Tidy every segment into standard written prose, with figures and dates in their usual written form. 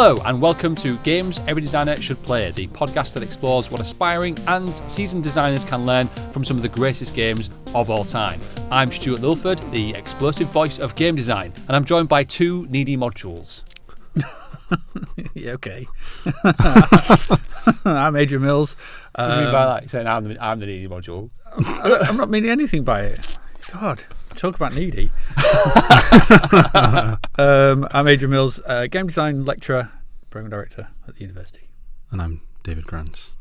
Hello and welcome to Games Every Designer Should Play, the podcast that explores what aspiring and seasoned designers can learn from some of the greatest games of all time. I'm Stuart Lilford, the explosive voice of game design, and I'm joined by two needy modules. Yeah, okay. I'm Adrian Mills. What do you mean by that? You're saying I'm the needy module? I'm not meaning anything by it. God, talk about needy. I'm Adrian Mills, game design lecturer, program director at the university. And I'm David Grant.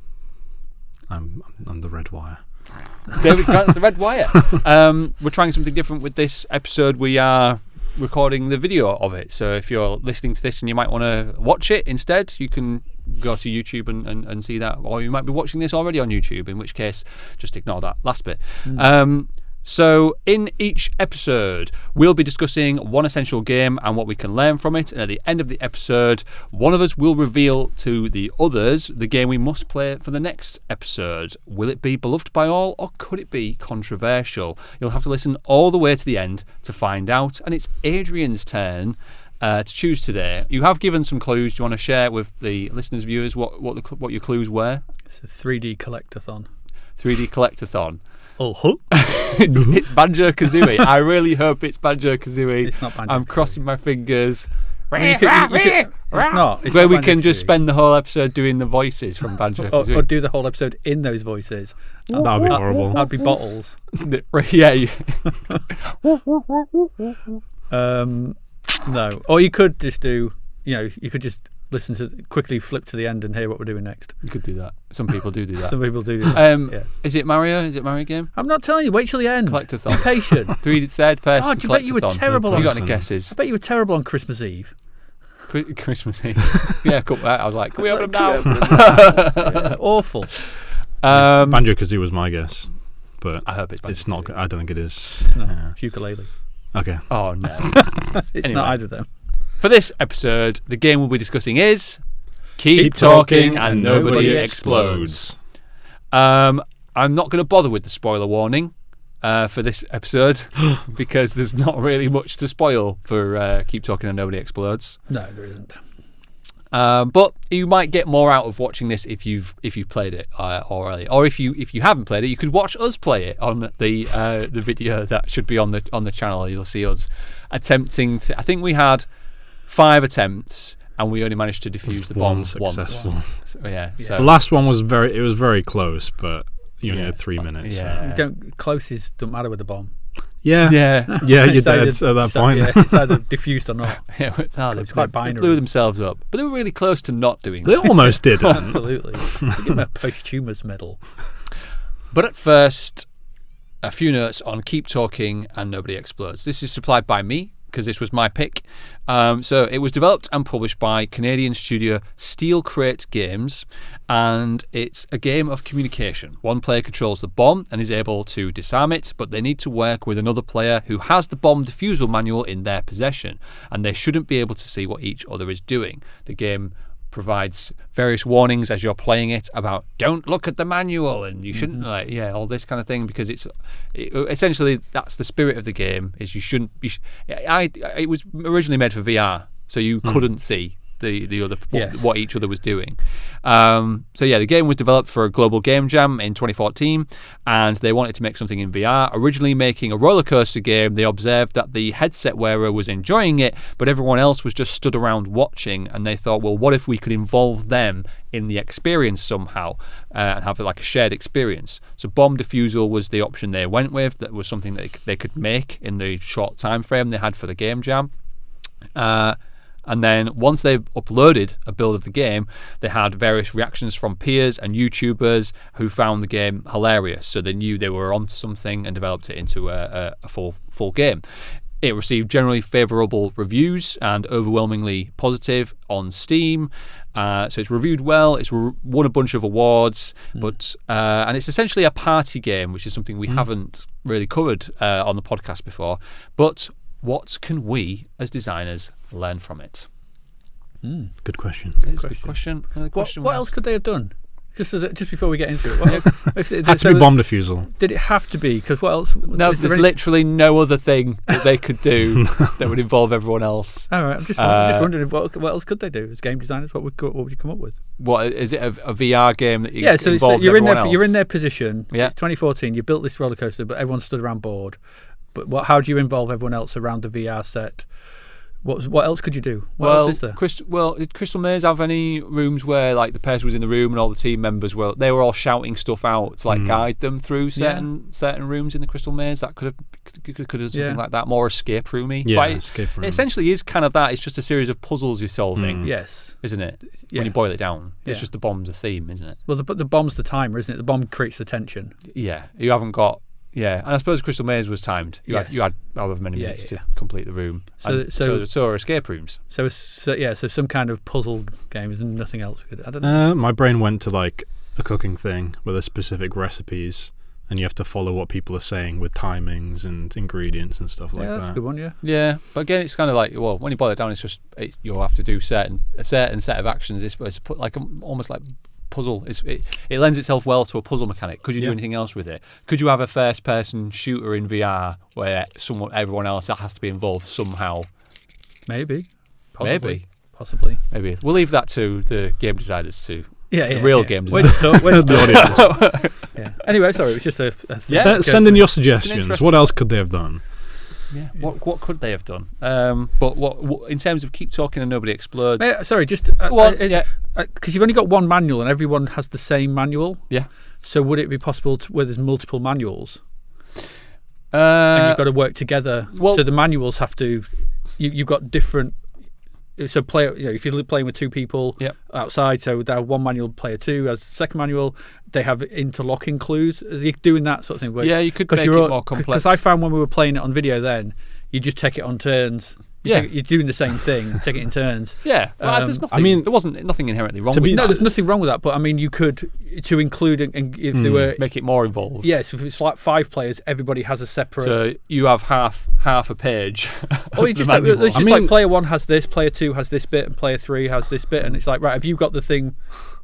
I'm the red wire. David Grant's the red wire. We're trying something different with this episode. We are recording the video of it, so if you're listening to this and you might want to watch it instead, you can go to YouTube and see that, or you might be watching this already on YouTube, in which case just ignore that last bit. So in each episode we'll be discussing one essential game and what we can learn from it, and at the end of the episode one of us will reveal to the others the game we must play for the next episode. Will it be beloved by all, or could it be controversial? You'll have to listen all the way to the end to find out, and it's Adrian's turn to choose today. You have given some clues. Do you want to share with the listeners, viewers, what your clues were? It's a 3D collectathon. 3D collectathon. Oh, it's Banjo-Kazooie. I really hope it's Banjo-Kazooie. It's not Banjo-Kazooie. I'm crossing my fingers. It's not. It's Where not we can just Banjo-Kazooie. spend the whole episode doing the voices from Banjo-Kazooie. Or do the whole episode in those voices. That would be horrible. That'd be bottles. Yeah. No. Or you could just do, you could just listen to, quickly flip to the end and hear what we're doing next. You could do that. Some people do that. Some people do that. Yes. Is it Mario? Is it Mario game? I'm not telling you. Wait till the end. Collectathon. Be patient. Third person. God, you bet you were collectathon. terrible You on got any guesses? I bet you were terrible on Christmas Eve. Christmas Eve. Yeah, I was like, can we open them now? Yeah, awful. Banjo-Kazooie was my guess, but I hope it's not. I don't think it is. No, it's ukulele. Okay. Oh no. It's Anyway. not either of them. For this episode, the game we'll be discussing is Keep Talking and Nobody Explodes. I'm not going to bother with the spoiler warning for this episode because there's not really much to spoil for Keep Talking and Nobody Explodes. No, there isn't. But you might get more out of watching this if you've played it already, or if you haven't played it, you could watch us play it on the video that should be on the channel. You'll see us attempting to. I think we had 5 attempts and we only managed to defuse the bomb once. So The last one was very close, but you only had 3 minutes. Yeah. Closes don't matter with the bomb. Yeah, you're It's dead either- at that point. Yeah, it's either diffused or not. It's quite they binary. blew themselves up, but they were really close to not doing They that. almost did. Absolutely. Give them a posthumous medal. But at first, a few notes on Keep Talking and Nobody Explodes. This is supplied by me, because this was my pick. So it was developed and published by Canadian studio Steel Crate Games, and it's a game of communication. One player controls the bomb and is able to disarm it, but they need to work with another player who has the bomb defusal manual in their possession, and they shouldn't be able to see what each other is doing. The game provides various warnings as you're playing it about don't look at the manual and you shouldn't all this kind of thing, because essentially that's the spirit of the game, is you shouldn't be it was originally made for VR, so you couldn't see the other what each other was doing. The game was developed for a global game jam in 2014, and they wanted to make something in VR. Originally making a roller coaster game, they observed that the headset wearer was enjoying it, but everyone else was just stood around watching, and they thought, well, what if we could involve them in the experience somehow and have like a shared experience? So bomb defusal was the option they went with. That was something that they could make in the short time frame they had for the game jam. And then once they've uploaded a build of the game, they had various reactions from peers and YouTubers who found the game hilarious. So they knew they were onto something and developed it into a full game. It received generally favourable reviews and overwhelmingly positive on Steam. So it's reviewed well. It's won a bunch of awards, and it's essentially a party game, which is something we haven't really covered on the podcast before. But what can we as designers learn from it? Good question. It's a good question. What else could they have done? Just before we get into it, what Had to be bomb defusal. Did it have to be? Because what else? No, there's literally no other thing that they could do that would involve everyone else. All right, I'm just wondering what else could they do as game designers? What would you come up with? What is it? A VR game that you so involves you're in everyone their else? you're in their position. Yeah. It's 2014. You built this roller coaster, but everyone stood around bored. But how do you involve everyone else around the VR set? What else could you do? What else is there? Did Crystal Maze have any rooms where like the person was in the room and all the team members were all shouting stuff out to like guide them through certain rooms in the Crystal Maze? That could have something like that, more escape roomy. Yeah, but escape room. It essentially is kind of that. It's just a series of puzzles you're solving. Yes, isn't it? Yeah. When you boil it down, it's Yeah. just the bomb's a theme, isn't it? Well, the bomb's the timer, isn't it? The bomb creates the tension. Yeah, you haven't got. Yeah, and I suppose Crystal Maze was timed. You Yes. had however many minutes to complete the room. So are escape rooms. So some kind of puzzle game, and nothing else. I don't know. My brain went to like a cooking thing where there's specific recipes and you have to follow what people are saying with timings and ingredients and stuff like That's that. a good one. Yeah. Yeah, but again, it's kind of like, well, when you boil it down, it's just you'll have to do a certain set of actions. It's put like almost like puzzle. It lends itself well to a puzzle mechanic. Could you do anything else with it? Could you have a first-person shooter in VR where everyone else has to be involved somehow? Maybe. Possibly. Maybe. We'll leave that to the game designers too. The real game Wait designers. to the audience. Anyway, sorry, it was just a Send in your suggestions. What else could they have done? Yeah. What could they have done? But what in terms of keep talking and nobody explodes? Sorry, just because you've only got one manual and everyone has the same manual. Yeah. So would it be possible where there's multiple manuals and you've got to work together? Well, so the manuals have to. You've got different. So if you're playing with two people outside, so they have one manual, player two has the second manual. They have interlocking clues. Are you doing that sort of thing? Yeah, you could make it more complex. Because I found when we were playing it on video, then you just take it on turns. You're doing the same thing. Take it in turns. Yeah, there's nothing. There wasn't nothing inherently wrong with that. No, there's nothing wrong with that. But I mean, you could to include and if they were make it more involved. Yes, if it's like 5 players, everybody has a separate. So you have half a page. Oh, it's just like player 1 has this, player 2 has this bit, and player 3 has this bit, and it's like, right, have you got the thing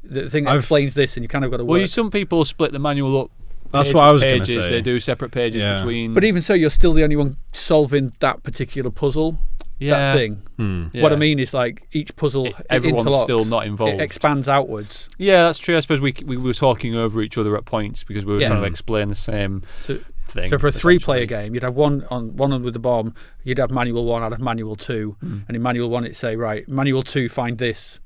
that explains this, and you kind of got to. Well, some people split the manual up. That's what I was going to say. They do separate pages between. But even so, you're still the only one solving that particular puzzle. That thing. What I mean is, like, each puzzle, everyone's still not involved. It expands outwards. Yeah, that's true. I suppose we were talking over each other at points because we were trying to explain the same thing. So for a 3-player game, you'd have one with the bomb. You'd have manual 1. I'd have manual 2. And in manual 1, it'd say, right, manual 2, find this,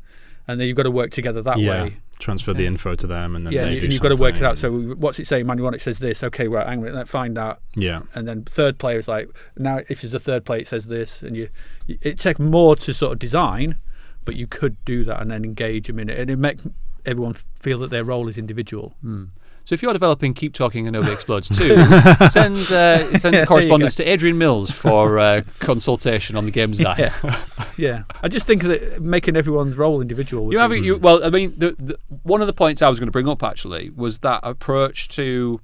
and then you've got to work together that way. Transfer the info to them, and then they do you've got to work it out. So what's it saying? Manual 1, it says this. Okay, right, hang on, let's find that. Yeah. And then third player is like, now if there's a third player, it says this, and it takes more to sort of design, but you could do that and then engage a minute, and it make everyone feel that their role is individual. So if you're developing Keep Talking and Nobody Explodes too, send correspondence to Adrian Mills for consultation on the game design. Yeah. I just think that making everyone's role individual. Well, I mean, one of the points I was going to bring up actually was that approach to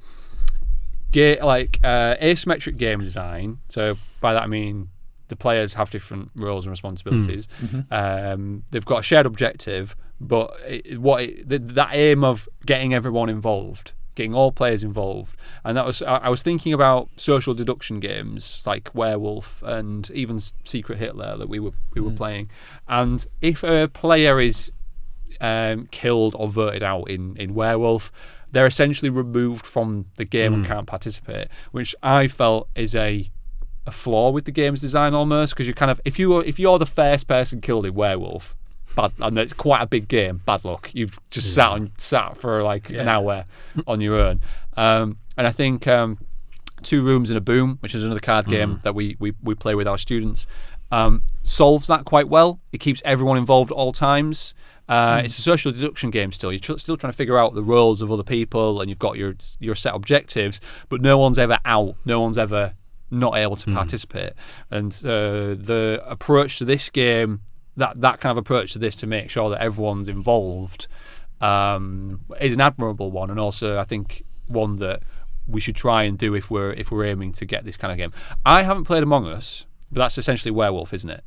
asymmetric game design. So by that I mean the players have different roles and responsibilities. They've got a shared objective, but that aim of getting everyone involved, getting all players involved, and that was I was thinking about social deduction games like Werewolf and even Secret Hitler that we were playing, and if a player is killed or voted out in Werewolf, they're essentially removed from the game and can't participate, which I felt is a flaw with the game's design almost, because you kind of if you're the first person killed in Werewolf, and it's quite a big game, bad luck. You've just sat for like an hour on your own, and I think 2 Rooms and a Boom, which is another card game that we play with our students, solves that quite well. It keeps everyone involved at all times. It's a social deduction game still. You're still trying to figure out the roles of other people, and you've got your set objectives, but no one's ever out. No one's ever not able to participate. And the approach to this game, that kind of approach to this to make sure that everyone's involved, is an admirable one, and also I think one that we should try and do if we're aiming to get this kind of game. I haven't played Among Us, but that's essentially Werewolf, isn't it?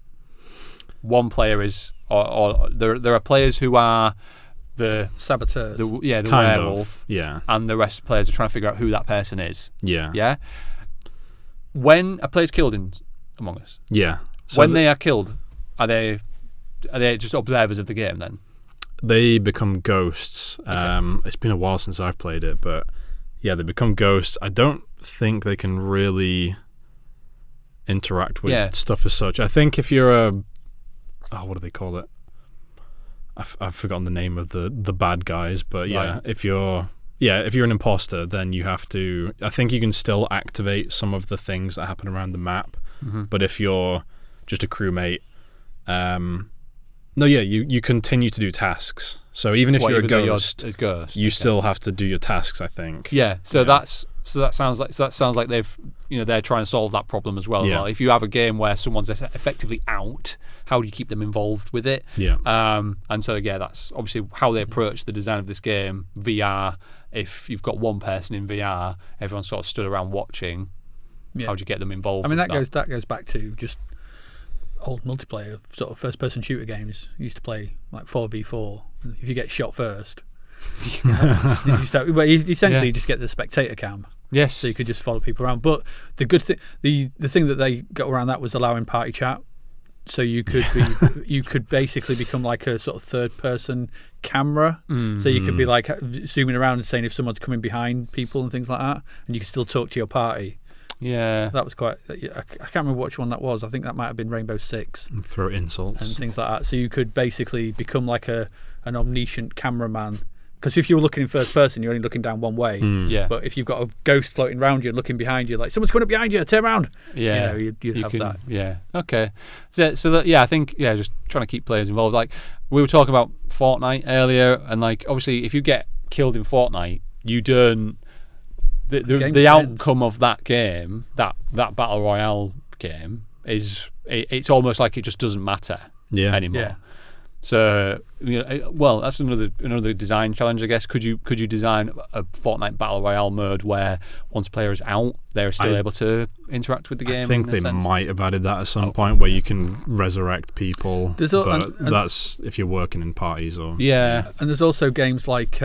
One player is, or there are players who are the saboteurs. the kind werewolf, of, and the rest of the players are trying to figure out who that person is. yeah. When a player's killed in Among Us, So when they are killed, are they just observers of the game then? they become ghosts. It's been a while since I've played it, but yeah, they become ghosts. I don't think they can really interact with stuff as such. I think if you're what do they call it? I've forgotten the name of the bad guys, but if you're an imposter, then you have to. I think you can still activate some of the things that happen around the map, but if you're just a crewmate, you continue to do tasks. So even if you're a ghost, you still have to do your tasks, I think. Yeah. That sounds like they've they're trying to solve that problem as well. Yeah. Well, if you have a game where someone's effectively out, how do you keep them involved with it? Yeah. And so that's obviously how they approach the design of this game. VR. If you've got one person in VR, everyone's sort of stood around watching. Yeah. How do you get them involved? I mean, that goes back to just old multiplayer sort of first-person shooter games. You used to play like 4v4. If you get shot first, you essentially just get the spectator cam. Yes. So you could just follow people around. But the good thing, the thing that they got around that was allowing party chat. So you could you could basically become like a sort of third-person camera. So you could be like zooming around and saying if someone's coming behind people and things like that, and you can still talk to your party. Yeah, that was quite. I can't remember which one that was. I think that might have been Rainbow Six. And throw insults and things like that. So you could basically become like an omniscient cameraman. Because if you were looking in first person, you're only looking down one way. Yeah. But if you've got a ghost floating around you and looking behind you, like someone's coming up behind you, turn around. Yeah, you'd have that. Yeah. Okay. So I think just trying to keep players involved. Like we were talking about Fortnite earlier, and like obviously if you get killed in Fortnite, you don't. The outcome of that game, that battle royale game, it's almost like it just doesn't matter anymore. Yeah. So that's another design challenge, I guess. Could you design a Fortnite battle royale mode where once a player is out, they're still able to interact with the game? I think they might have added that at some point where you can resurrect people, but that's if you're working in parties or and there's also games like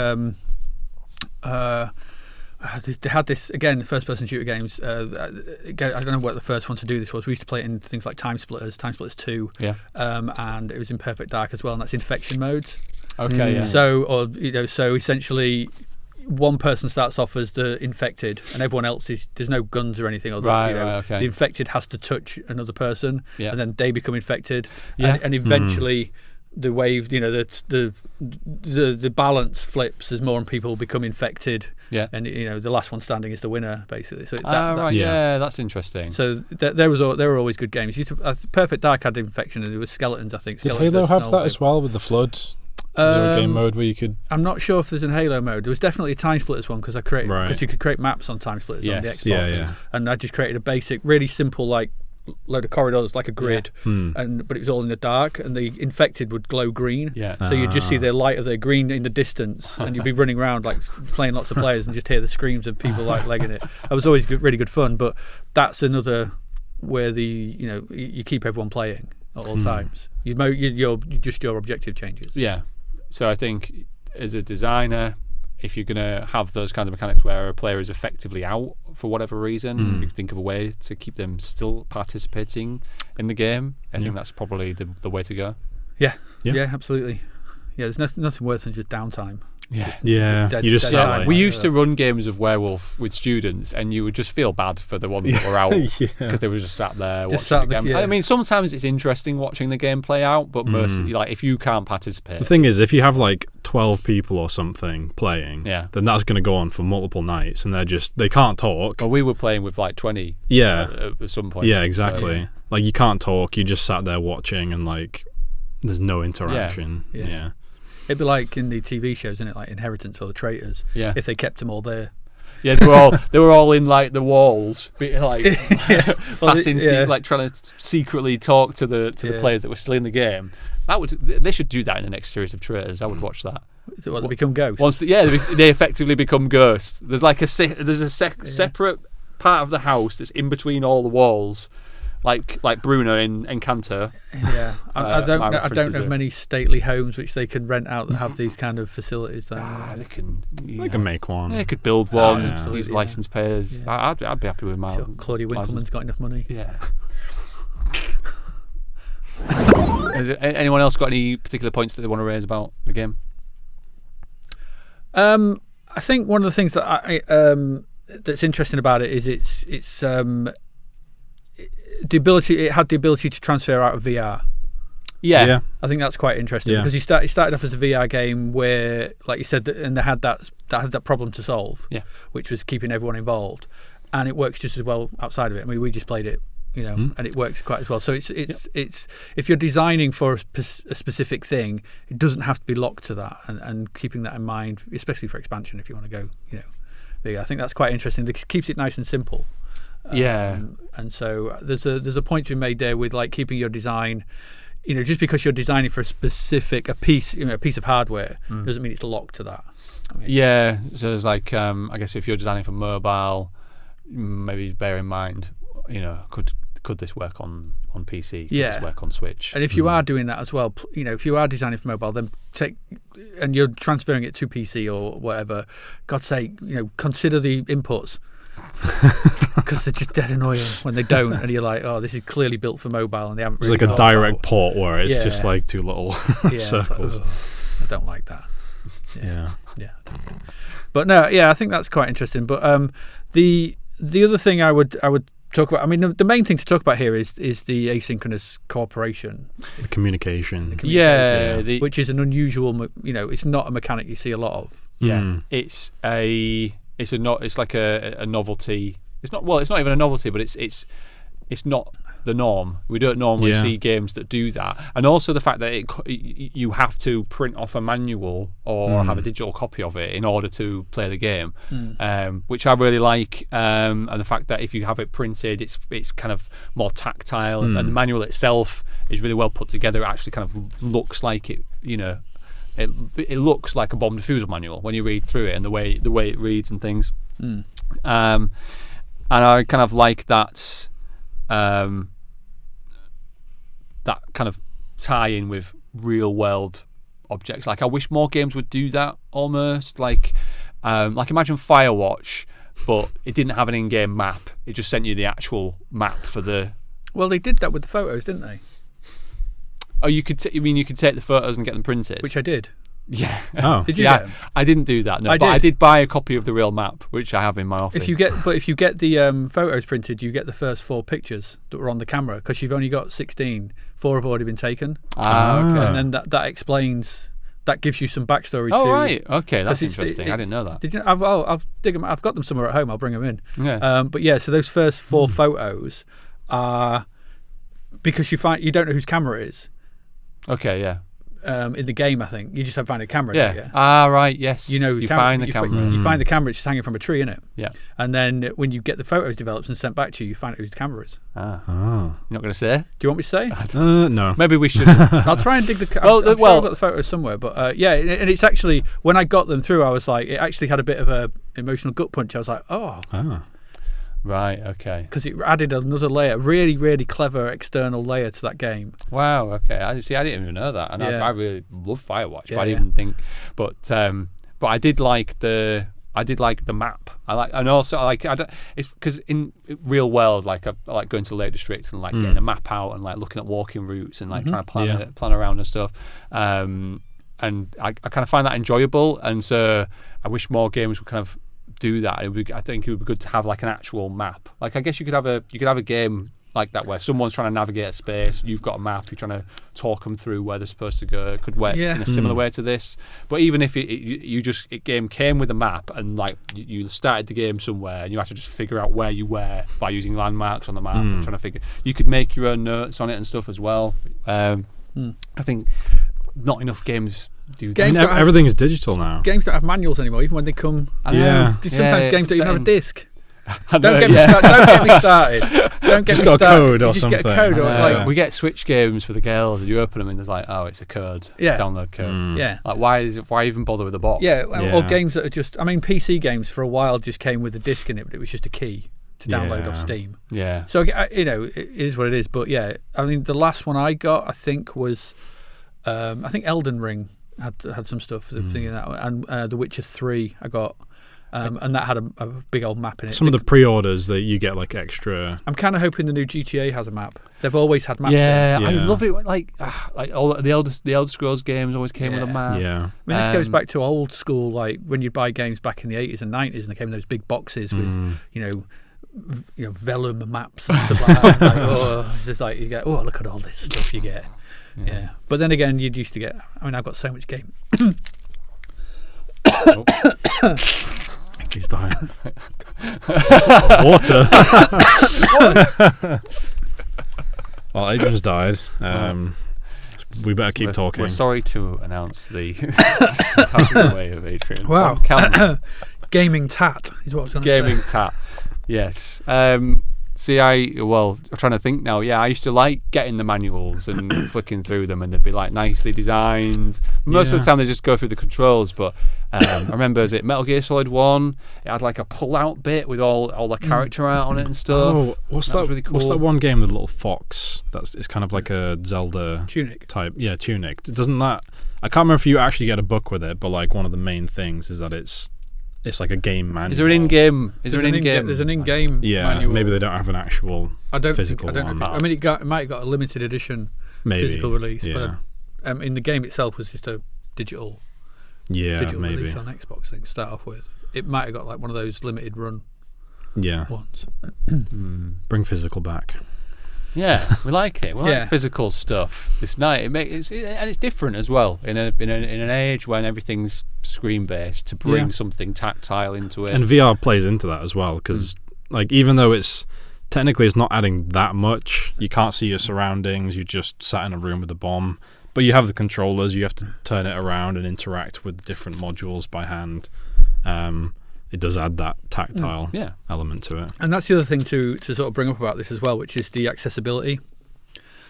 they had this again, first-person shooter games. I don't know what the first one to do this was. We used to play it in things like Time Splitters 2, and it was in Perfect Dark as well, and that's infection modes. Okay, yeah. So essentially, one person starts off as the infected, and everyone else there's no guns or anything. Okay. The infected has to touch another person, and then they become infected, and eventually. The wave, the balance flips as more people become infected, and the last one standing is the winner, basically. So that's interesting. So there were always good games. Perfect Dark had infection, and there was skeletons. I think. Did Halo have that as well with the flood? There a game mode where you could. I'm not sure if there's a Halo mode. There was definitely a Time Splitters one because you could create maps on Time Splitters on the Xbox, and I just created a basic, really simple load of corridors like a grid, but it was all in the dark, and the infected would glow green. So you'd just see the light of their green in the distance, and you'd be running around like playing lots of players and just hear the screams of people like legging it. It was always really good fun, but that's another where you keep everyone playing at all times. Your objective changes. Yeah. So I think as a designer, if you're going to have those kind of mechanics where a player is effectively out for whatever reason, if you think of a way to keep them still participating in the game, I think that's probably the way to go. Yeah, absolutely. Yeah, there's nothing worse than just downtime. You just we used to run games of werewolf with students, and you would just feel bad for the ones that were out because they were just sat there watching the game. I mean, sometimes it's interesting watching the game play out, but mostly, if you can't participate. The thing is, if you have like 12 people or something playing, then that's going to go on for multiple nights, and they can't talk. Well, we were playing with like 20 at some point. Yeah, exactly. So, like you can't talk, you just sat there watching, and like there's no interaction. Yeah. It'd be like in the TV shows, isn't it? Like Inheritance or The Traitors. Yeah. If they kept them all there. Yeah, they were all in like the walls, like passing, like trying to secretly talk to the players that were still in the game. They should do that in the next series of Traitors. I would watch that. So what, they become ghosts? Once they effectively become ghosts. There's like separate part of the house that's in between all the walls. like Bruno in Encanto. Yeah, I don't know many stately homes which they can rent out that have these kind of facilities. They can make one. They could build one. Absolutely, Use license payers. Yeah. I'd be happy with my. Sure, Claudia Winkleman's got enough money. Yeah. Has anyone else got any particular points that they want to raise about the game? I think one of the things that that's interesting about it is it's the ability. It had the ability to transfer out of VR. Yeah. I think that's quite interesting because it started off as a VR game where, like you said, and they had that problem to solve, which was keeping everyone involved, and it works just as well outside of it. I mean, we just played it, and it works quite as well. So it's if you're designing for a specific thing, it doesn't have to be locked to that, and keeping that in mind, especially for expansion, if you want to go, bigger. I think that's quite interesting. It keeps it nice and simple. And so there's a point to be made there with like keeping your design. Just because you're designing for a piece of hardware doesn't mean it's locked to that. So there's like, I guess if you're designing for mobile, maybe bear in mind, could this work on PC? Could this work on Switch? And if you are doing that as well, if you are designing for mobile, then and you're transferring it to PC or whatever, God's sake, consider the inputs. Because they're just dead annoying when they don't, and you're like, oh, this is clearly built for mobile, and they haven't. It's really like a direct port where it's just like two little circles. Like, I don't like that. Yeah. But no, I think that's quite interesting. But the other thing I would talk about. I mean, the main thing to talk about here is the asynchronous cooperation, the communication. Which is an unusual. It's not a mechanic you see a lot of. Yeah, it's like a novelty. It's not even a novelty, but it's not the norm. We don't normally see games that do that. And also the fact that you have to print off a manual or have a digital copy of it in order to play the game, which I really like. And the fact that if you have it printed, it's kind of more tactile, and the manual itself is really well put together. It actually kind of looks like it, It looks like a bomb diffuser manual when you read through it, and the way it reads and things. And I kind of like that that kind of tie in with real world objects. Like I wish more games would do that almost. Like imagine Firewatch, but it didn't have an in-game map. It just sent you the actual map for the. Well, they did that with the photos, didn't they? Oh, you could take the photos and get them printed? Which I did. Yeah. Oh. Did you get them? I didn't do that. No, I did buy a copy of the real map, which I have in my office. If you get the photos printed, you get the first 4 pictures that were on the camera because you've only got 16. 4 have already been taken. Okay. And then that explains. That gives you some backstory. Oh, right. Okay, that's interesting. I didn't know that. Did you? I'll dig them. I've got them somewhere at home. I'll bring them in. Yeah. But so those first 4 photos are because you don't know whose camera it is. Okay, yeah. In the game, I think you just have to find a camera. Yeah. Right. Yes. You find the camera. You find the camera. It's just hanging from a tree, innit? Yeah. And then when you get the photos developed and sent back to you, you find out whose camera is. You're not going to say? Do you want me to say? No. Maybe we should. I'll try and dig the. I'm sure I've got the photos somewhere, but and it's actually when I got them through, I was like, it actually had a bit of a emotional gut punch. I was like, oh. Right, okay. Because it added another layer, really, really clever external layer to that game. Wow, okay. I didn't even know that, and I really love Firewatch. Yeah, but I didn't think, but I did like the map. It's because in real world, like I like going to the Lake District and like getting a map out and like looking at walking routes and like trying to plan around and stuff. And I kind of find that enjoyable, and so I wish more games would kind of do that. I think it would be good to have like an actual map. Like I guess you could have a game like that where someone's trying to navigate a space, you've got a map, you're trying to talk them through where they're supposed to go. It could work in a similar way to this. But even if it game came with a map and like you started the game somewhere and you had to just figure out where you were by using landmarks on the map and trying to figure, you could make your own notes on it and stuff as well. I think not enough games do that. Everything's digital now. Games don't have manuals anymore, even when they come. Sometimes games don't even have a disc. Don't get me started. Don't get me started. Code or you just something. Get a code or we get Switch games for the girls, and you open them and there's like, oh, it's a code. Download code. Like why even bother with a box? Or games that are just. I mean, PC games for a while just came with a disc in it, but it was just a key. to download off Steam. Yeah. So it is what it is. But yeah, I mean, the last one I got, I think, was I think Elden Ring had some stuff. Thinking that, and The Witcher 3 I got. And that had a big old map in it. Some of the pre-orders that you get like extra. I'm kind of hoping the new GTA has a map. They've always had maps. Yeah, in. I love it. Like all the Elder Scrolls games always came with a map. Yeah. I mean, this goes back to old school, like when you'd buy games back in the 80s and 90s, and they came in those big boxes with, vellum maps and stuff like that. Like, it's just like you get, look at all this stuff you get. Yeah. But then again, you'd used to get. I mean, I've got so much game. He's dying. Water. Well, Adrian's died. We better keep talking. We're sorry to announce the passing away of Adrian. Wow. Gaming tat is what I was going to say. Gaming tat. Yes. See, I'm trying to think now. Yeah, I used to like getting the manuals and flicking through them, and they'd be like nicely designed. Most of the time, they just go through the controls. But I remember, is it Metal Gear Solid 1? It had like a pull-out bit with all the character art on it and stuff. Oh, what's that? Was really cool. What's that one game with a little fox? It's kind of like a Zelda Tunic type. Yeah, Tunic. Doesn't that? I can't remember if you actually get a book with it, but like one of the main things is that it's like a game manual. Is there an in-game? There's an in-game. Yeah, manual. Maybe they don't have an actual physical one. I mean, it might have got a limited edition physical release, but in the game itself was just a digital release on Xbox thing to start off with. It might have got like one of those limited run ones. Bring physical back. Yeah, we like it. We like physical stuff. It's nice. And it's different as well in an age when everything's screen based. To bring something tactile into it, and VR plays into that as well because, like, even though it's not adding that much, you can't see your surroundings. You just sat in a room with a bomb, but you have the controllers. You have to turn it around and interact with different modules by hand. It does add that tactile element to it. And that's the other thing to sort of bring up about this as well, which is the accessibility.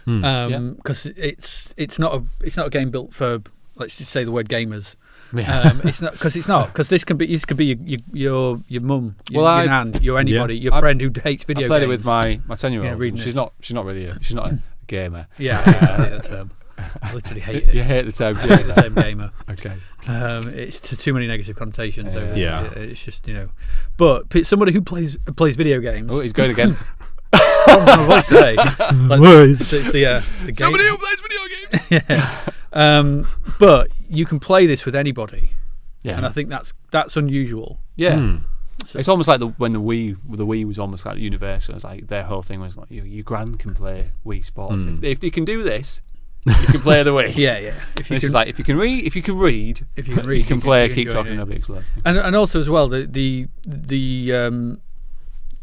Because it's not a game built for, let's just say the word gamers. It's not because this could be your mum, your nan, your anybody, your friend who hates video games. I played it with my 10-year-old. She's not a gamer. Yeah, I hate that term. I literally hate it. You hate the term. I hate the term gamer. Okay. It's too many negative connotations. It's just But somebody who plays video games. Oh, he's going again. What's today? It's the somebody who plays video games. But you can play this with anybody. Yeah. And I think that's unusual. Yeah. So it's almost like when the Wii was almost like universal. It's like their whole thing was like your gran can play Wii Sports. If you can do this, you can play the Wii. Yeah. If you can read, you can play Keep Talking Nobody Explodes. And also as well the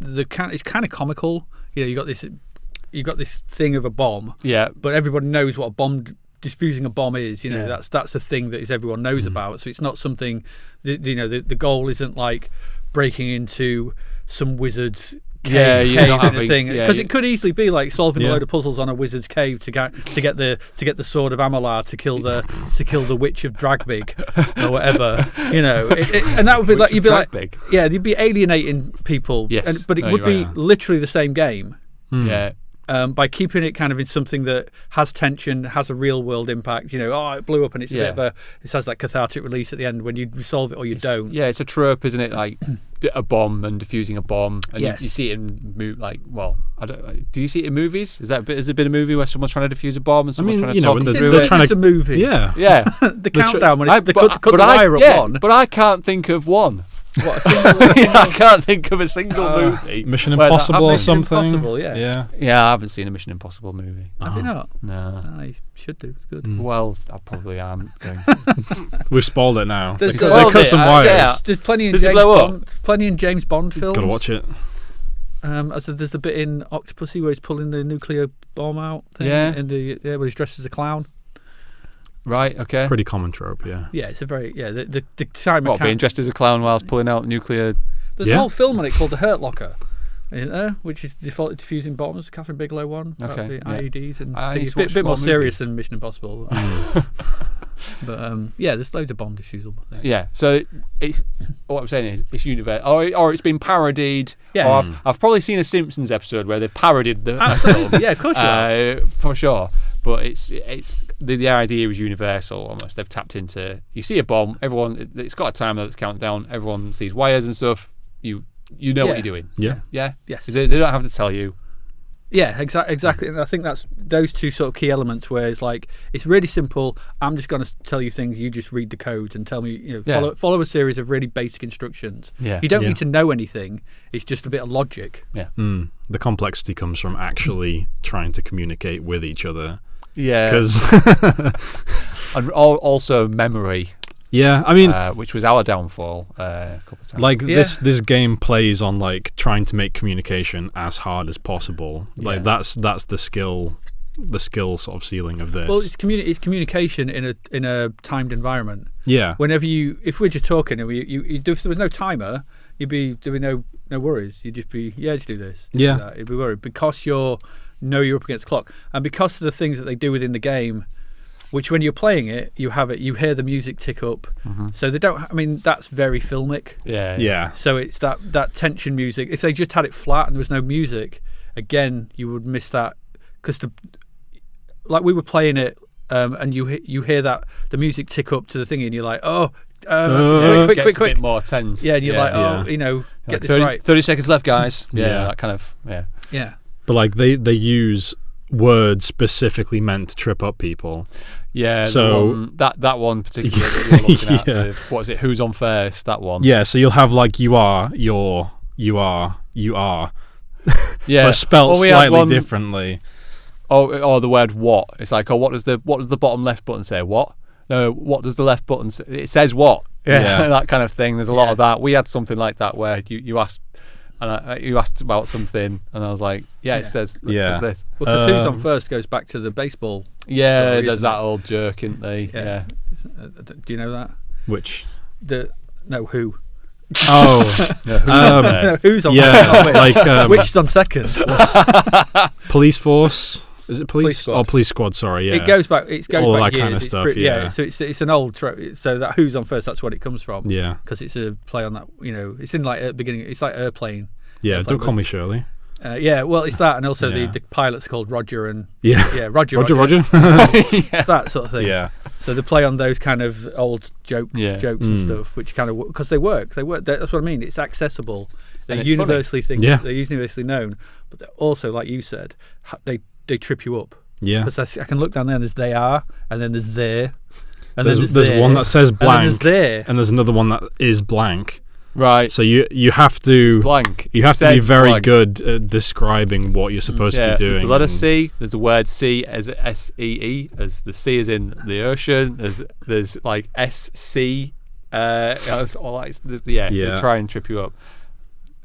it's kind of comical. You got this thing of a bomb. Yeah. But everybody knows what diffusing a bomb is. That's a thing that everyone knows about. So it's not something the goal isn't like breaking into some wizard's cave thing, because it could easily be like solving a load of puzzles on a wizard's cave to get the sword of Amalur to kill the witch of Dragbig or whatever, and that would be like you'd be alienating people. Yes, but it would be literally the same game. Yeah. By keeping it kind of in something that has tension, has a real world impact. It blew up and it's a bit of it has that cathartic release at the end when you resolve it or you don't. Yeah, it's a trope, isn't it? Like a bomb and diffusing a bomb, and you see it in do you see it in movies? Has there been a movie where someone's trying to defuse a bomb and someone's trying to talk through it? It's a movie. Yeah. The countdown when they cut the wire at one. But I can't think of one. What, a single I can't think of a single movie. Mission Impossible or something. Impossible, yeah, I haven't seen a Mission Impossible movie. Have you not? No. You should do. It's good. Well, I probably am going to. We've spoiled it now. There's cut some wires. Yeah. There's plenty in James Bond films. Gotta watch it. There's the bit in Octopussy where he's pulling the nuclear bomb out. Where he's dressed as a clown. Right, okay. Pretty common trope, yeah. Yeah, it's a very the time. Being dressed as a clown whilst pulling out nuclear. There's a whole film on it called The Hurt Locker, which is default diffusing bombs. Catherine Bigelow one. Okay. IEDs and I a bit more serious than Mission Impossible. But there's loads of bomb diffusal things. Yeah, so it's what I'm saying is it's universal, or it's been parodied. Yes. Or I've probably seen a Simpsons episode where they've parodied the Absolutely, yeah, of course you have. for sure. But it's the idea is universal almost. They've tapped into. You see a bomb, it's got a timer that's counting down. Everyone sees wires and stuff. You know what you're doing. Yeah. Yeah. Yes. They don't have to tell you. Yeah, exactly. And I think that's those two sort of key elements where it's like it's really simple. I'm just going to tell you things. You just read the codes and tell me. Follow a series of really basic instructions. Yeah. You don't need to know anything. It's just a bit of logic. Yeah. The complexity comes from actually trying to communicate with each other. Yeah. Because and also memory. Yeah, I mean, which was our downfall a couple of times. Like this game plays on like trying to make communication as hard as possible. Like that's the skill sort of ceiling of this. Well, it's communication in a timed environment. Yeah. If we're just talking and if there was no timer, you'd be doing no worries. You'd just be just do this. Yeah. Do that. You'd be worried because you're up against the clock, and because of the things that they do within the game. Which, when you're playing it, you hear the music tick up. Mm-hmm. So they don't. I mean, that's very filmic. Yeah. So it's that tension music. If they just had it flat and there was no music, again, you would miss that because like we were playing it, and you hear that the music tick up to the thing, and you're like, quick, a bit more tense. Yeah, and you're like, get this 30, right. 30 seconds left, guys. Yeah, that kind of yeah. But like they use words specifically meant to trip up people. Yeah, so that one particularly that you're looking at, what is it? Who's on first? That one. Yeah, so you'll have like you are, you're, you are, you are. Yeah, but spelled slightly differently. Or the word what? It's like, what does the bottom left button say? What? No, what does the left button say? It says what? Yeah, that kind of thing. There's a lot of that. We had something like that where you asked. And you asked about something, and I was like, it says this. Well, because who's on first goes back to the baseball. Yeah, story, there's that old jerk, isn't they? Yeah. Do you know that? Which? Who? Oh. Who's on first? Like, which is on second? Police force. Is it police squad? Oh, police squad. Sorry, yeah. It goes back. All that years. kind of stuff. So it's an old. So that who's on first? That's what it comes from. Yeah. Because it's a play on that. It's in like at the beginning. It's like airplane. Yeah. Don't call me Shirley. Well, it's that, and also the pilot's called Roger and Roger. It's that sort of thing. Yeah. So they play on those kind of old jokes and stuff, which kind of because they work. That's what I mean. It's accessible. They're universally they're universally known, but they're also, like you said, they trip you up. Yeah. Because I can look down there and there's they are, and then there's there, and there's there, one that says blank, and there's there, and there's another one that is blank. Right. So you have to blank. You have to be very good at describing what you're supposed to be doing. There's the letter C. There's the word C as SEE, as the C is in the ocean. There's like SC. They try and trip you up.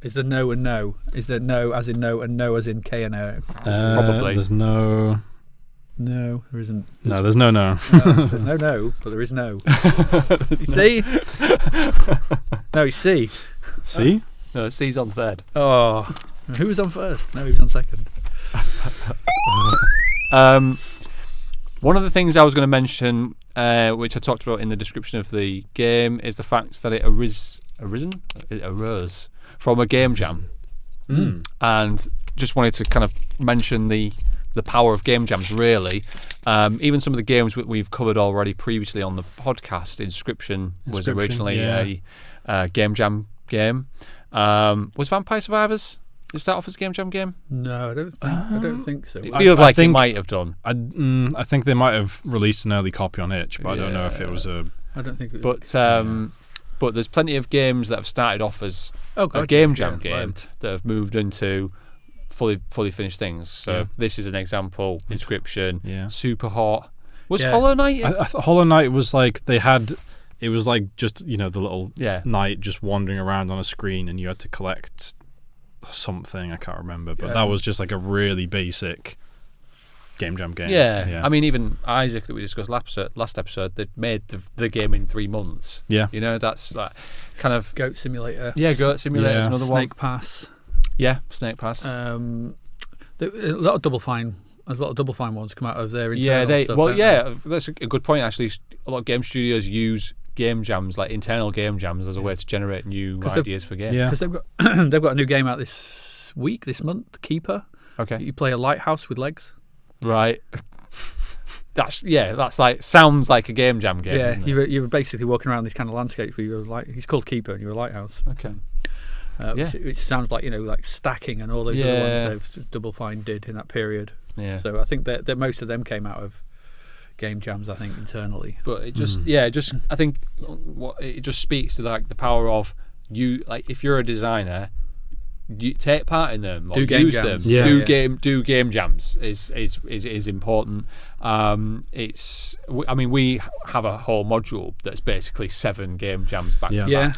Is there no and no? Is there no as in no and no as in K and O? Probably. There's no. No, there isn't. There's no. There's no, but there is no. You see? No, it's C. C? No, C's on third. Oh, who was on first? No, he was on second. One of the things I was going to mention, which I talked about in the description of the game, is the fact that it arose from a game jam. And just wanted to kind of mention the power of game jams, really. Even some of the games we've covered already previously on the podcast. Inscription was originally a game jam game. Was Vampire Survivors? Did it start off as a game jam game? No, I don't think so. It feels like it might have done. I think they might have released an early copy on itch, but I don't know if it was a. I don't think it was. But there's plenty of games that have started off as a game jam game that have moved into fully finished things. So this is an example. Inscription, Super Hot. Was Hollow Knight? Hollow Knight was like it was like just the little knight just wandering around on a screen, and you had to collect something. I can't remember, but that was just like a really basic game jam game. Yeah. I mean, even Isaac that we discussed last episode, they made the game in 3 months. Yeah, that's like kind of Goat Simulator. Yeah, Goat Simulator is another Snake Pass. Yeah, Snake Pass. A lot of Double Fine There's a lot of Double Fine ones come out of their internal stuff. Well, yeah, that's a good point. Actually, a lot of game studios use game jams, like internal game jams, as a way to generate new ideas for games. Because they've got they've got a new game out this month, Keeper. Okay. You play a lighthouse with legs. Right. That's like sounds like a game jam game. Yeah, isn't it? you're basically walking around this kind of landscape where you're like, he's called Keeper and you're a lighthouse. Okay. Which sounds like like stacking and all those other ones that Double Fine did in that period. Yeah. So I think that most of them came out of game jams. I think internally. But it just I think it just speaks to like the power of you. Like if you're a designer, you take part in them or use them. Yeah. Do game jams is important. We have a whole module that's basically 7 game jams back to back.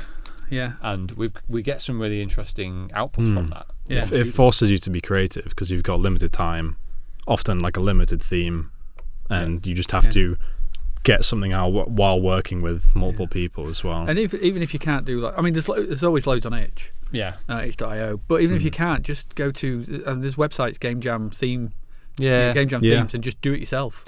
Yeah, and we get some really interesting outputs from that. Yeah, it forces you to be creative because you've got limited time, often like a limited theme, and you just have to get something out while working with multiple people as well. And even if you can't do there's always loads on itch. Yeah, itch.io. But even if you can't, just go to there's websites, game jam theme. Game jam themes, and just do it yourself.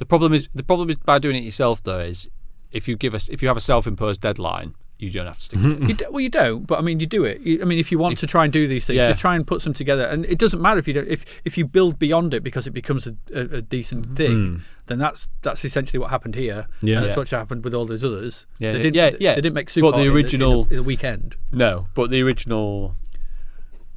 The problem is by doing it yourself though is if you have a self-imposed deadline, you don't have to stick to it. You don't, but you do it. If you want to try and do these things, just try and put some together. And it doesn't matter if you don't. If you build beyond it because it becomes a decent thing, then that's essentially what happened here. Yeah, and that's what happened with all those others. Yeah, they didn't make super the original in the weekend. No, but the original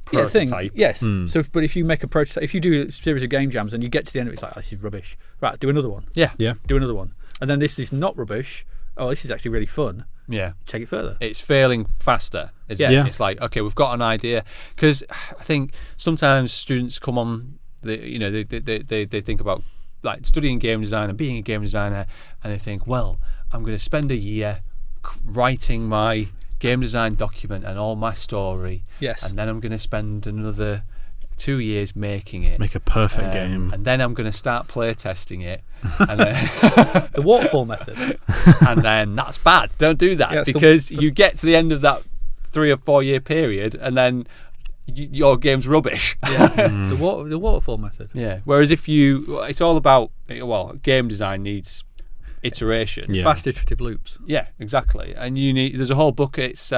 prototype. Yes. So, but if you make a prototype, if you do a series of game jams and you get to the end of it, it's like, this is rubbish. Right, do another one. Yeah. Do another one, and then this is not rubbish. Oh, this is actually really fun. Yeah. Take it further. It's failing faster, isn't it? It's like, okay, we've got an idea. Because I think sometimes students come on, they think about like studying game design and being a game designer, and they think, well, I'm going to spend a year writing my game design document and all my story. Yes. And then I'm going to spend another 2 years making it. Make a perfect game. And then I'm going to start play testing it. And then the waterfall method. And then that's bad. Don't do that because you get to the end of that 3 or 4 year period and then your game's rubbish. Yeah. The waterfall method. Yeah. Whereas it's all about, game design needs iteration. Yeah. Fast iterative loops. Yeah, exactly. And there's a whole book. It's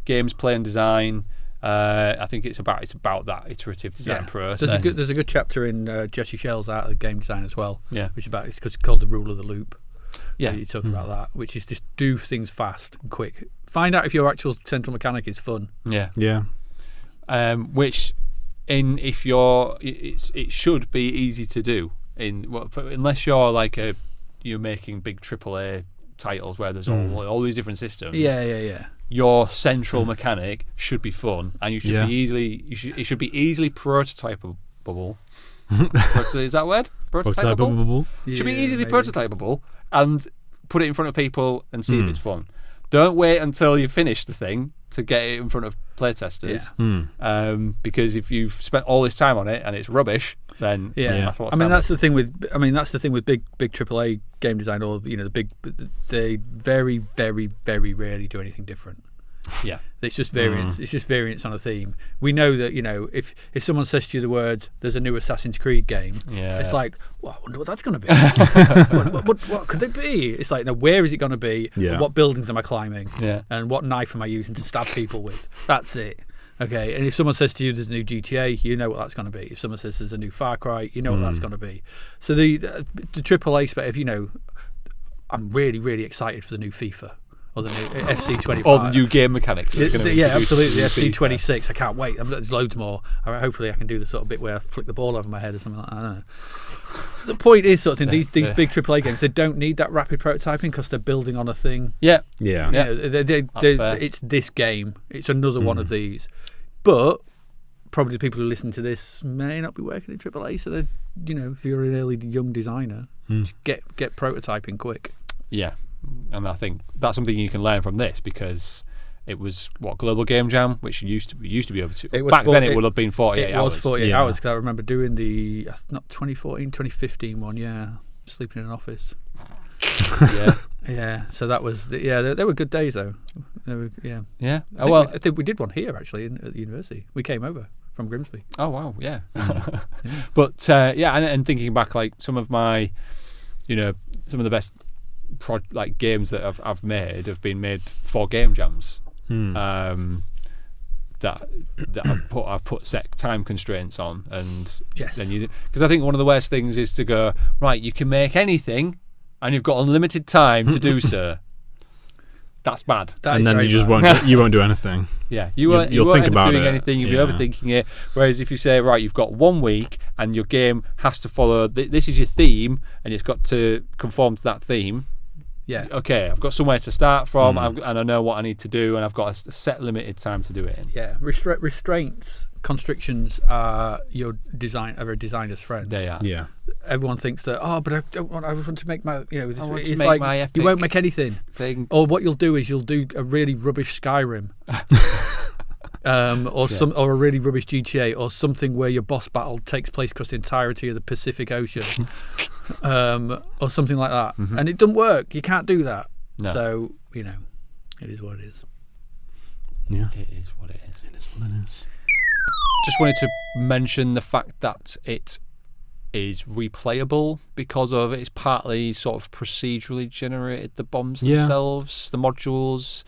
games, play and design. I think it's about that iterative design process. There's a good chapter in Jesse Shell's Art of Game Design as well. Yeah, which it's called the rule of the loop. Yeah, you're talking about that, which is just do things fast and quick. Find out if your actual central mechanic is fun. Yeah, yeah. It should be easy to do unless you're you're making big AAA titles where there's all these different systems. Yeah. Your central mechanic should be fun, and you should be easily. It should be easily prototypable. Is that a word? Prototypable. Should be easily prototypable, and put it in front of people and see if it's fun. Don't wait until you finish the thing to get it in front of playtesters. Yeah. Because if you've spent all this time on it and it's rubbish, then that's what's happening. That's the thing with big AAA game design, or they very, very, very rarely do anything different. Yeah, it's just variants. It's just variants on a theme. We know that if someone says to you the words, "There's a new Assassin's Creed game," it's like, well, I wonder what that's going to be. what could it be? It's like, now where is it going to be? Yeah. What buildings am I climbing? Yeah. And what knife am I using to stab people with? That's it. Okay. And if someone says to you, "There's a new GTA," you know what that's going to be. If someone says there's a new Far Cry, you know what that's going to be. So the AAA spec, I'm really, really excited for the new FIFA. Or the new FC25. Or the new game mechanics. Absolutely. The FC26. I can't wait. There's loads more. Hopefully I can do the sort of bit where I flick the ball over my head or something like that. I don't know. The point is, these big AAA games, they don't need that rapid prototyping because they're building on a thing. Yeah. It's this game. It's another one of these. But probably the people who listen to this may not be working in AAA, so if you're an early young designer, just get prototyping quick. Yeah. And I think that's something you can learn from this, because it was Global Game Jam, which used to be over to. Then it would have been 48 hours. It was 48 hours, because I remember doing the 2015 one. Yeah, sleeping in an office. Yeah. So that was they were good days though. I think we did one here actually at the university. We came over from Grimsby. Oh wow, yeah. But and thinking back, like some of my, some of the best games that I've made have been made for game jams. That I've put set time constraints on, and then because I think one of the worst things is to go, right, you can make anything, and you've got unlimited time to do so. That's bad. And then you won't do anything. Yeah, you won't think about doing anything. You'll be overthinking it. Whereas if you say, right, you've got 1 week, and your game has to follow. This is your theme, and it's got to conform to that theme. Yeah. Okay, I've got somewhere to start from, and I know what I need to do, and I've got a set limited time to do it in. Yeah, restraints, constrictions are a designer's friend. They are. Yeah. Everyone thinks that. Oh, but I want to make my. It's like my epic you won't make anything thing. Or what you'll do is you'll do a really rubbish Skyrim. Or a really rubbish GTA, or something where your boss battle takes place across the entirety of the Pacific Ocean, or something like that, and it doesn't work. You can't do that. No. So it is what it is. Yeah, it is what it is. It is what it is. Just wanted to mention the fact that it is replayable because of it's partly sort of procedurally generated. The bombs themselves, the modules.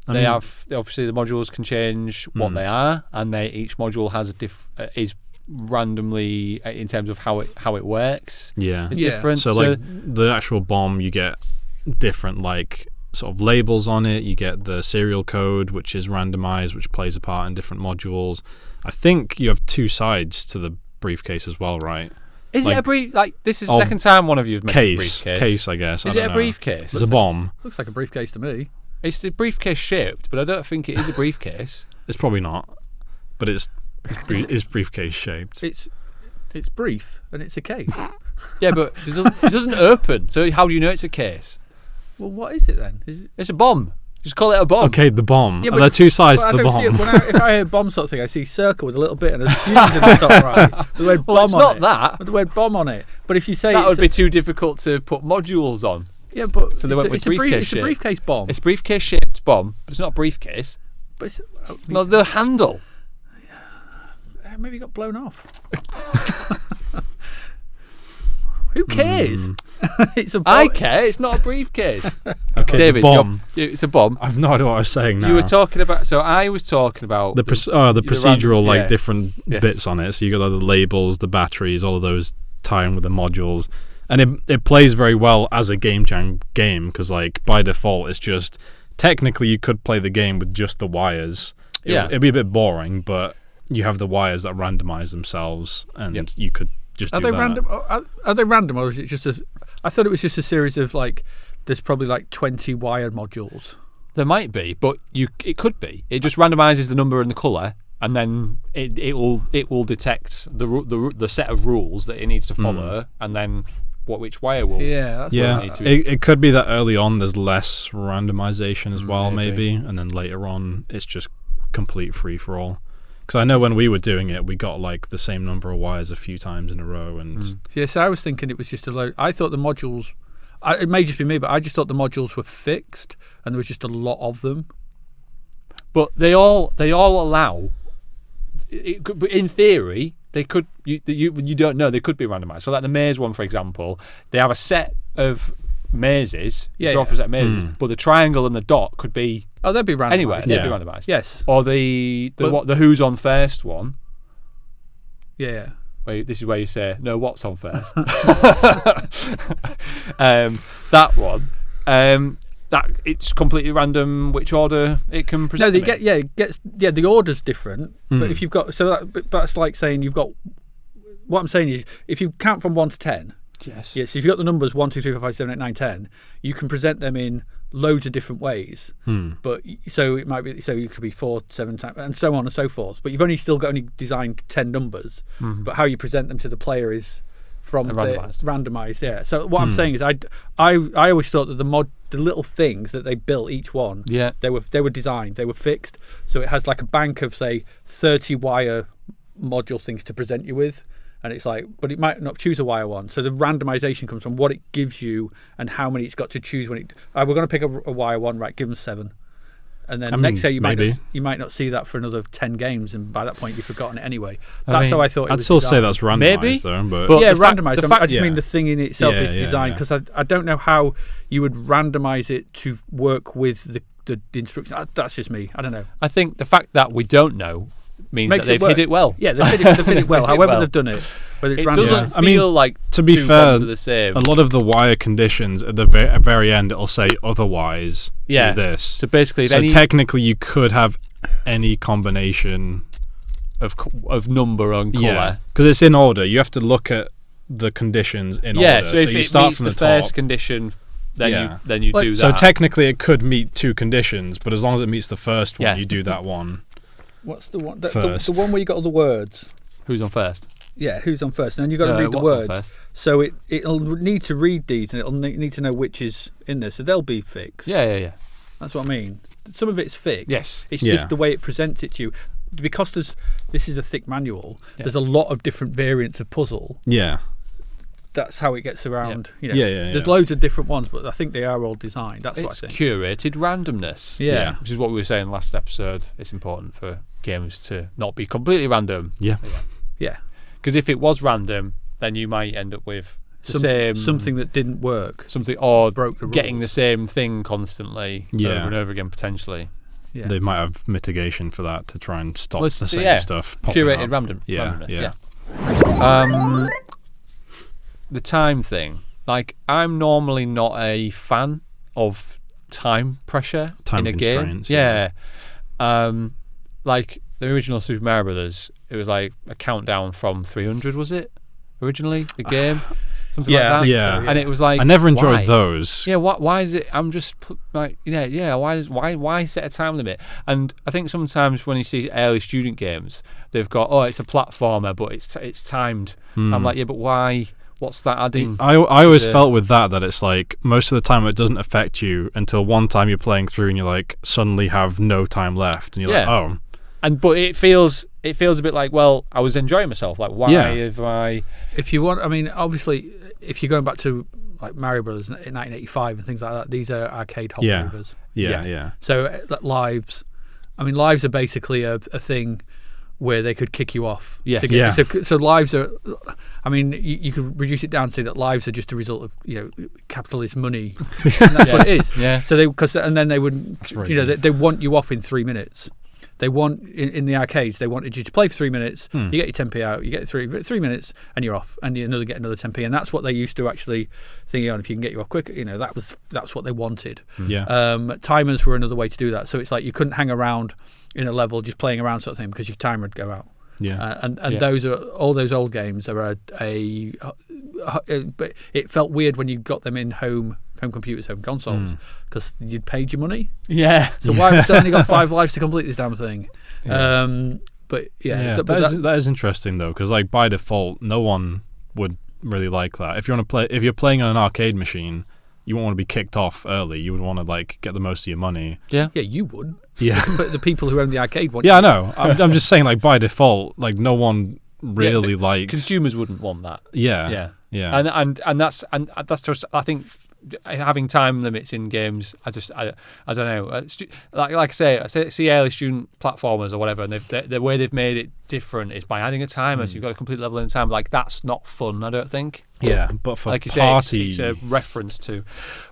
Obviously the modules can change what they are, and each module has is randomly in terms of how it works. Yeah, it's different. So like the actual bomb, you get different sort of labels on it. You get the serial code, which is randomized, which plays a part in different modules. I think you have 2 sides to the briefcase as well, right? Is it a brief? This is the second time one of you has mentioned a briefcase. Case, I guess. Is it a briefcase? It's a bomb. Looks like a briefcase to me. It's the briefcase shaped, but I don't think it is a briefcase. It's probably not, but it's briefcase shaped. It's brief and it's a case. Yeah, but it doesn't open. So how do you know it's a case? Well, what is it then? It's a bomb. Just call it a bomb. Okay, the bomb. Yeah, and there are 2 sides to the bomb. If I hear bomb sort of thing, I see circle with a little bit and a fuse in the top right. The word bomb it's not that. With the word bomb on it. But if you say that would be too difficult to put modules on. Yeah, but so they went with briefcase. It's a briefcase bomb. It's a briefcase shaped bomb, but it's not a briefcase. But it's not the handle. Maybe it got blown off. Who cares? It's a bomb. I care. It's not a briefcase. Okay, David, bomb. It's a bomb. I've no idea what I was saying now. You were talking about. So I was talking about the procedural different bits on it. So you got all the labels, the batteries, all of those tie in with the modules. And it plays very well as a game jam game because, by default, it's just technically you could play the game with just the wires. It'd be a bit boring, but you have the wires that randomize themselves, and you could just do that. Are they random, or is it just I thought it was just a series of there's probably 20 wire modules. There might be, but it could be. It just randomizes the number and the color, and then it will detect the set of rules that it needs to follow, and then which wire will. Yeah, that's what it needs to be. It could be that early on there's less randomization as well, maybe, and then later on it's just complete free for all. Because I know when we were doing it, we got the same number of wires a few times in a row, and so I was thinking it was just a load. I thought the modules. It may just be me, but I just thought the modules were fixed, and there was just a lot of them. But they all allow. In theory, they could. You don't know. They could be randomized. So, the maze one, for example, they have a set of mazes. Draw for a set of mazes, but the triangle and the dot could be. Oh, they'd be randomized. Anyway, they'd be randomized. Yes. Or the who's on first one. Yeah. Wait, this is where you say no. What's on first? That one. That it's completely random which order it can present. No, the order's different. But if you've got that's like saying you've got. What I'm saying is, if you count from 1 to 10. Yes. Yes. If you've got the numbers 1, 2, 3, 4, 5, 7, 8, 9, 10, you can present them in loads of different ways. But so it might be it could be 4, 7, and so on and so forth. But you've only designed 10 numbers. But how you present them to the player is from randomized. Yeah. So what I'm saying is, I always thought that the little things that they built each one. Yeah. They were designed. They were fixed. So it has a bank of say 30 wire module things to present you with. And it's but it might not choose a wire one. So the randomization comes from what it gives you and how many it's got to choose when we're going to pick a wire one, right? Give them 7. And then next year you might not see that for another 10 games, and by that point you've forgotten it anyway. That's how I thought. I'd still say that's randomised, though. But yeah, randomised. I just mean the thing in itself is designed, because I don't know how you would randomise it to work with the instructions. That's just me. I don't know. I think the fact that we don't know means that they've hid it well. Yeah, they've hid it well. However they've done it. Whether it's it doesn't feel like to be fair, the same. A lot of the wire conditions at the very end, it'll say otherwise. Yeah. Do this. So basically, technically, you could have any combination of number and colour. Yeah, because it's in order. You have to look at the conditions in order. Yeah. So if you it start meets from the first condition, then you do that. So technically, it could meet 2 conditions, but as long as it meets the first one, you do that one. What's the one? First. The one where you got all the words. Who's on first? Yeah, who's on first? And then you've got to read the words. So it'll need to read these, and it'll need to know which is in there. So they'll be fixed. Yeah. That's what I mean. Some of it's fixed. Yes. It's just the way it presents it to you. Because this is a thick manual, there's a lot of different variants of puzzle. Yeah. That's how it gets around. Yeah. There's loads of different ones, but I think they are all designed. That's what I think. It's curated randomness. Yeah. Which is what we were saying last episode. It's important for games to not be completely random. Yeah. Because if it was random, then you might end up with something that didn't work. Or broke the rules. Getting the same thing constantly over and over again, potentially. Yeah. They might have mitigation for that to try and stop the same stuff. Curated randomness. Yeah. The time thing. Like, I'm normally not a fan of time pressure in a game. Yeah. Like the original Super Mario Brothers, it was like a countdown from 300, was it? Originally, the game? Something like that. Yeah. And it was like, I never enjoyed those. Yeah, why is it? I'm just like, why set a time limit? And I think sometimes when you see early student games, they've got, it's a platformer, but it's timed. I'm like, yeah, but why? What's that adding? I always felt with that it's like most of the time it doesn't affect you until one time you're playing through and you like suddenly have no time left and you're like, oh. But it feels a bit like, well, I was enjoying myself. Like, why have I? If you want, I mean, obviously, if you're going back to like Mario Brothers in 1985 and things like that, these are arcade hot movers. Yeah. So lives are basically a thing where they could kick you off. Yes. So lives are, I mean, you could reduce it down to say that lives are just a result of capitalist money. And that's what it is. Yeah. So then they wouldn't, they want you off in 3 minutes. They want in the arcades. They wanted you to play for 3 minutes. You get your 10p out. You get 3 minutes, and you're off. And you get another 10p. And that's what they used to actually think on. If you can get you off quick, that's what they wanted. Timers were another way to do that. So it's like you couldn't hang around in a level just playing around sort of thing because your timer would go out. Those are all those old games are but it felt weird when you got them in home computers, home consoles, because you'd paid your money. Yeah. So why have we still only got 5 lives to complete this damn thing? But that is interesting though, because like by default, no one would really like that. If you're playing on an arcade machine, you won't want to be kicked off early. You would want to like get the most of your money. Yeah, you would. Yeah, but the people who own the arcade want. Yeah, I know. I'm just saying, like by default, like no one really likes. Consumers wouldn't want that. Yeah. And that's just, I think, having time limits in games. I don't know. Like I say, see early student platformers or whatever, and the way they've made it different is by adding a timer. So you've got a complete level in time. Like that's not fun. I don't think. Yeah, but for like you party, say, it's a reference to.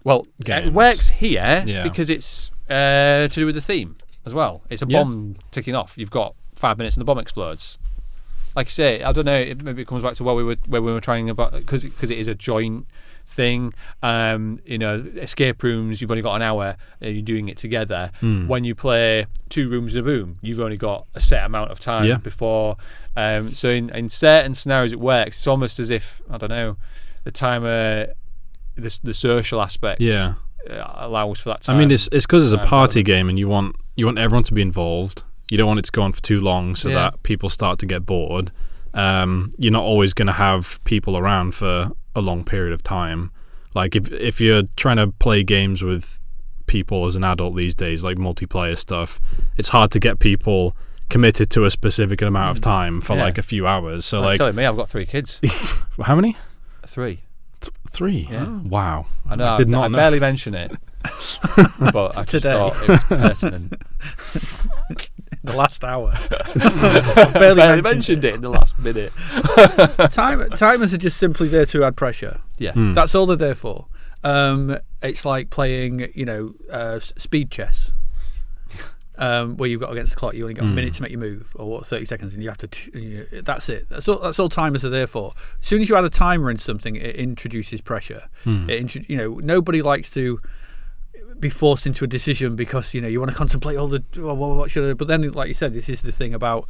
Well, games. It works here because it's to do with the theme as well. It's a bomb ticking off. You've got 5 minutes and the bomb explodes. Like you say, I don't know. Maybe it comes back to where we were trying about because it is a joint thing. Escape rooms. You've only got an hour. You're doing it together. When you play 2 rooms in a boom, you've only got a set amount of time before. So in certain scenarios, it works. It's almost as if the timer, the social aspect, allows for that time. I mean, it's because it's a party game, and you want everyone to be involved. You don't want it to go on for too long so that people start to get bored. You're not always going to have people around for a long period of time. Like if you're trying to play games with people as an adult these days, like multiplayer stuff, it's hard to get people committed to a specific amount of time for like a few hours. So like, telling me I've got 3 kids. How many? 3. 3. Yeah. Oh, wow. I know. I barely mention it. but I just thought it was pertinent. The last hour. I barely mentioned it in the last minute. Timers are just simply there to add pressure. Yeah. That's all they're there for. It's like playing, speed chess. Where you've got against the clock, you only got a minute to make your move, or 30 seconds, and you have to. That's it. That's all timers are there for. As soon as you add a timer in something, it introduces pressure. Nobody likes to be forced into a decision because you want to contemplate all the what should I. But then, like you said, this is the thing about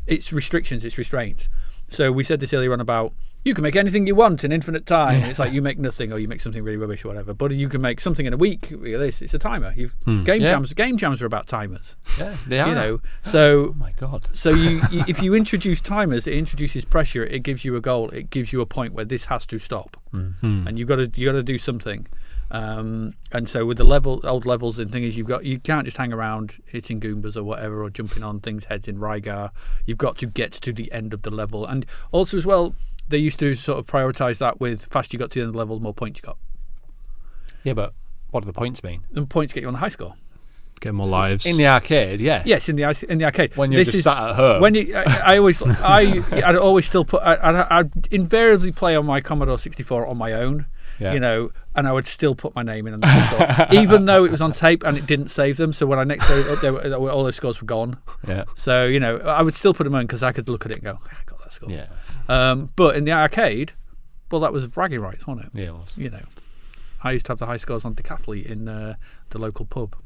it's restrictions, it's restraints. So we said this earlier on about. You can make anything you want in infinite time. It's like you make nothing or you make something really rubbish or whatever. But you can make something in a week. It's a timer. Game jams are about timers. Yeah, they are. So oh my God. So if you introduce timers, it introduces pressure. It gives you a goal. It gives you a point where this has to stop, and you got to do something. And so with the old levels and things, you can't just hang around hitting Goombas or whatever or jumping on things' heads in Rygar. You've got to get to the end of the level, and also as well. They used to sort of prioritise that with faster you got to the end of the level, the more points you got. Yeah, but what do the points mean? The points get you on the high score. Get more lives. In the arcade, yeah. Yes, in the arcade. When you're just sat at home. When I'd always still put. I'd invariably play on my Commodore 64 on my own. Yeah. And I would still put my name in on the score, even though it was on tape and it didn't save them. So when I next day up, all those scores were gone. Yeah. So I would still put them in because I could look at it and go, I got that score. Yeah. But in the arcade, well, that was bragging rights, wasn't it? Yeah, it was. I used to have the high scores on decathlete in the local pub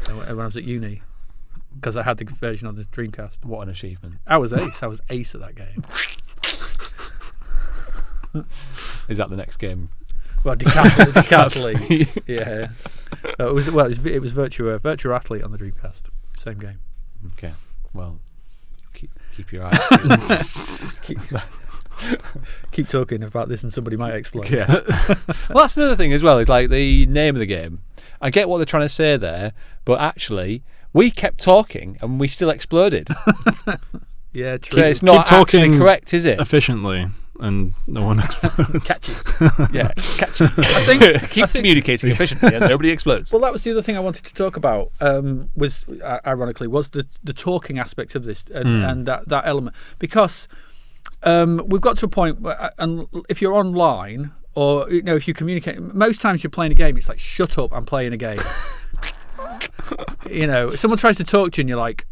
when I was at uni because I had the version on the Dreamcast. What an achievement! I was ace. I was ace at that game. Is that the next game? Well, decathlete. Yeah. It was Virtua Athlete on the Dreamcast. Same game. Okay. Well, keep your eyes. Keep talking about this, and somebody might explode. Yeah. Well, that's another thing as well. Is like the name of the game. I get what they're trying to say there, but actually, we kept talking and we still exploded. Yeah, true. So it's not actually correct, is it? Efficiently. And no one explodes. Catchy. Yeah, catchy. I think communicating efficiently and nobody explodes. Well, that was the other thing I wanted to talk about. Was the talking aspect of this and that element, because we've got to a point where, and if you're online or if you communicate, most times you're playing a game, it's like shut up, I'm playing a game. If someone tries to talk to you and you're like,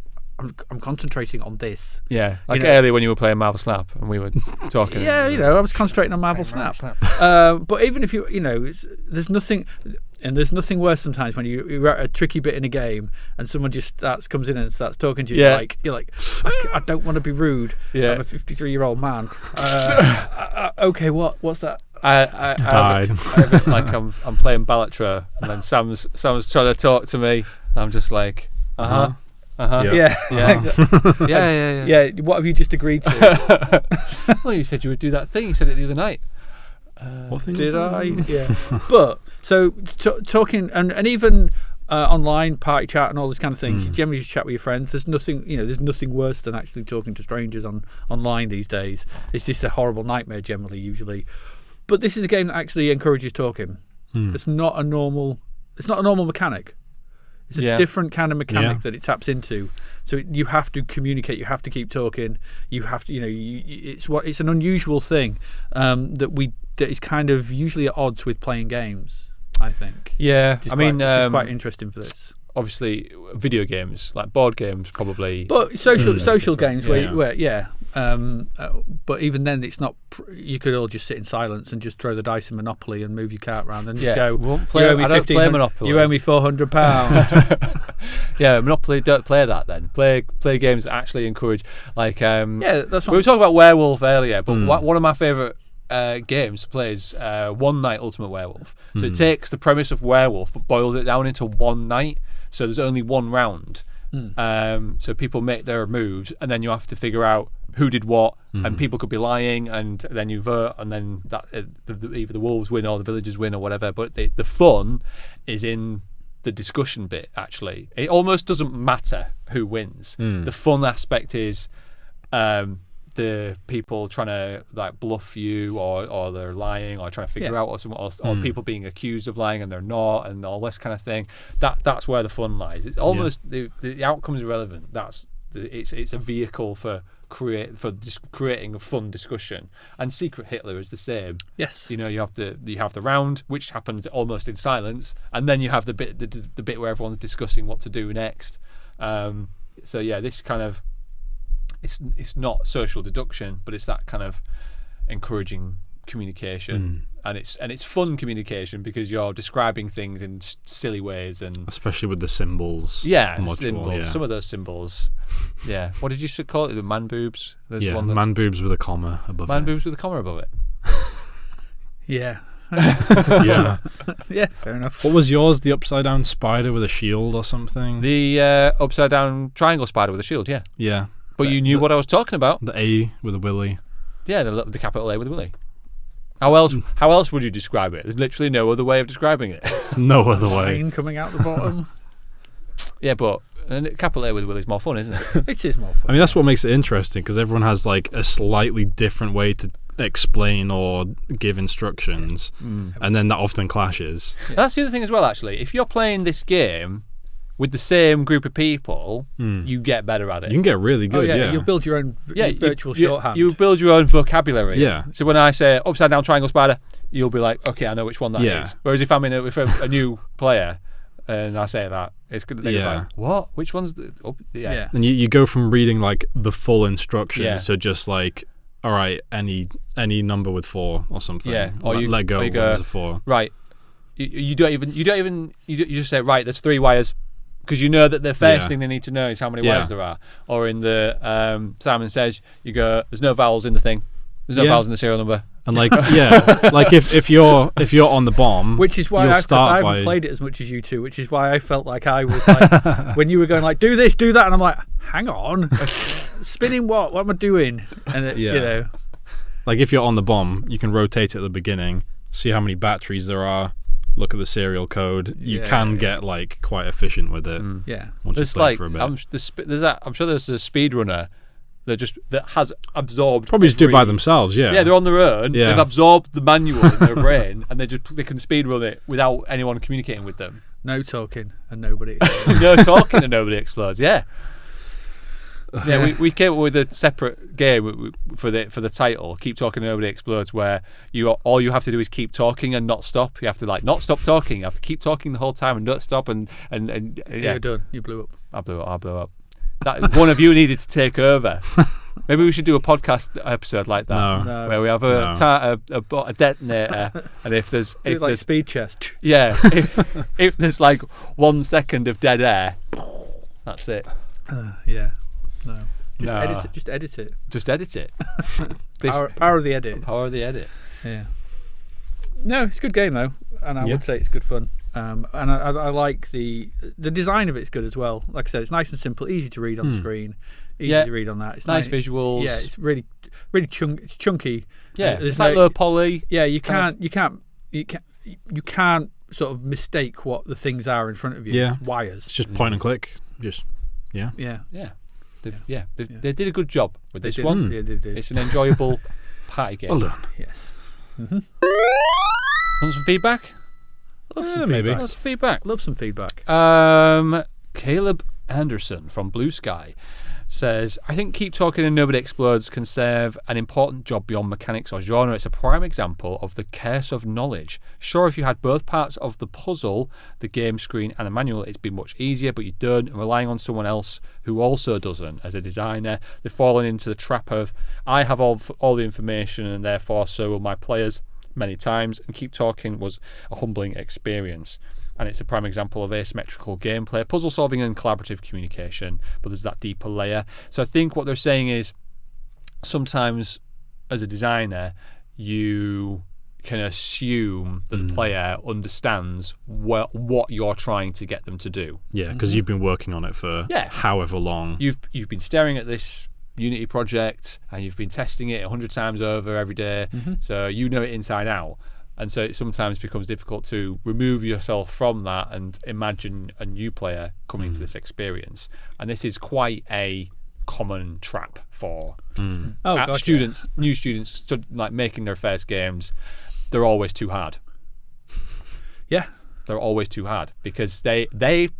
I'm concentrating on this. Yeah, like earlier when you were playing Marvel Snap and we were talking. Yeah, I was concentrating on Marvel Snap. But even if there's nothing worse sometimes when you're at a tricky bit in a game and someone just comes in and starts talking to you. Yeah. You're like, I don't want to be rude. Yeah. I'm a 53-year-old man. Okay, what's that? I'm playing Balatro and then Sam's trying to talk to me. I'm just like, Yeah. Yeah. What have you just agreed to? Well, you said you would do that thing. You said it the other night. What thing did I? Yeah. But so talking and even online party chat and all these kind of things. You generally just chat with your friends. There's nothing worse than actually talking to strangers online these days. It's just a horrible nightmare usually. But this is a game that actually encourages talking. It's not a normal mechanic. It's a different kind of mechanic that it taps into. So you have to communicate. You have to keep talking. You have to, it's an unusual thing that is kind of usually at odds with playing games, I think. Yeah, which is quite interesting for this. Obviously, video games like board games probably, but social games but even then it's not. You could all just sit in silence and just throw the dice in Monopoly and move your cart around and just go. I don't play Monopoly. You owe me £400. Yeah, Monopoly. Don't play that then. Play games that actually encourage. Like that's what we were talking about Werewolf earlier, but one of my favourite games to play is One Night Ultimate Werewolf. So it takes the premise of Werewolf but boils it down into one night. So there's only one round. So people make their moves and then you have to figure out who did what, and people could be lying, and then you vote, and then that either the wolves win or the villagers win or whatever. But the fun is in the discussion bit. Actually, it almost doesn't matter who wins. The fun aspect is the people trying to like bluff you, or they're lying, or trying to figure out or people being accused of lying and they're not, and all this kind of thing. That's where the fun lies. It's almost the outcome is irrelevant. It's a vehicle for creating a fun discussion. And Secret Hitler is the same. Yes. You have the round, which happens almost in silence, and then you have the bit where everyone's discussing what to do next. So yeah, this kind of it's not social deduction, but it's that kind of encouraging communication, and it's fun communication because you're describing things in silly ways, and especially with the symbols. Symbols. Yeah. Some of those symbols. Yeah. What did you call it? The man boobs. There's one man boobs with a comma above it. Man boobs with a comma above it. Yeah. Yeah. Yeah. Fair enough. What was yours? The upside down spider with a shield or something? The upside down triangle spider with a shield. Yeah. Yeah. But you knew what I was talking about. The A with a willy. Yeah, the capital A with a willy. How else would you describe it? There's literally no other way of describing it. No other way. Line coming out the bottom. Yeah, but capital A with a willy is more fun, isn't it? It is more fun. I mean, that's what makes it interesting, because everyone has like a slightly different way to explain or give instructions, and then that often clashes. Yeah. That's the other thing as well, actually. If you're playing this game with the same group of people, you get better at it. You can get really good. You build your own virtual shorthand. You build your own vocabulary. Yeah. So when I say upside down triangle spider, you'll be like, okay, I know which one that is. Whereas if I'm with a new player and I say that, it's good. They're like, what? Which one's the? Oh, yeah. And you go from reading like the full instructions to just like, all right, any number with 4 or something. Yeah. Or you let go. Or you go, there's a 4. Right. You just say, right, there's 3 wires. Because you know that the first thing they need to know is how many wires there are. Or in the Simon Says, you go, there's no vowels in the thing. There's no vowels in the serial number. And like like if you're on the bomb, which is why I haven't played it as much as you two. Which is why I felt like I was like when you were going like do this, do that, and I'm like, hang on, spinning what? What am I doing? And you know, like if you're on the bomb, you can rotate it at the beginning, see how many batteries there are. Look at the serial code. You can get like quite efficient with it. Yeah, once you play for a bit. I'm sure there's a speedrunner that has absorbed. Probably just do it by themselves. Yeah, they're on their own. Yeah. They've absorbed the manual in their brain, and they can speedrun it without anyone communicating with them. No talking and nobody. No talking and nobody explodes. Yeah. Yeah, we came up with a separate game for the title. Keep talking and nobody explodes. Where all you have to do is keep talking and not stop. You have to like not stop talking. You have to keep talking the whole time and not stop. And You're done. You blew up. I blew up. That one of you needed to take over. Maybe we should do a podcast episode like that, where we have a detonator, and if there's like speed chest. Yeah, if there's like 1 second of dead air, that's it. Yeah. No. Just edit it. Just edit it. Power of the edit. Power of the edit. Yeah. No, it's a good game though, and I would say it's good fun. And I like the design of it's good as well. Like I said, it's nice and simple, easy to read on the screen, easy to read on that. It's nice visuals. Yeah, it's really it's chunky. Yeah, it's like low poly. Yeah, you can't sort of mistake what the things are in front of you. Yeah, wires. It's just point and click. Just yeah. They did a good job with this one. Yeah, they did. It's an enjoyable party game. Well done. Yes. Want some feedback? Love some feedback. Love some feedback. Caleb Anderson from Blue Sky says, I think Keep Talking and Nobody Explodes can serve an important job beyond mechanics or genre. It's a prime example of the curse of knowledge. Sure, if you had both parts of the puzzle, the game screen and the manual, it'd be much easier, but you don't, and relying on someone else who also doesn't. As a designer, they've fallen into the trap of, I have all the information and therefore so will my players, many times, and Keep Talking was a humbling experience. And it's a prime example of asymmetrical gameplay, puzzle solving and collaborative communication, but there's that deeper layer. So I think what they're saying is sometimes as a designer you can assume that the player understands what you're trying to get them to do. Yeah, because you've been working on it for however long. You've been staring at this Unity project and you've been testing it 100 times over every day, so you know it inside out. And so it sometimes becomes difficult to remove yourself from that and imagine a new player coming into this experience. And this is quite a common trap for Gotcha. new students, like making their first games. They're always too hard. Yeah. They're always too hard because they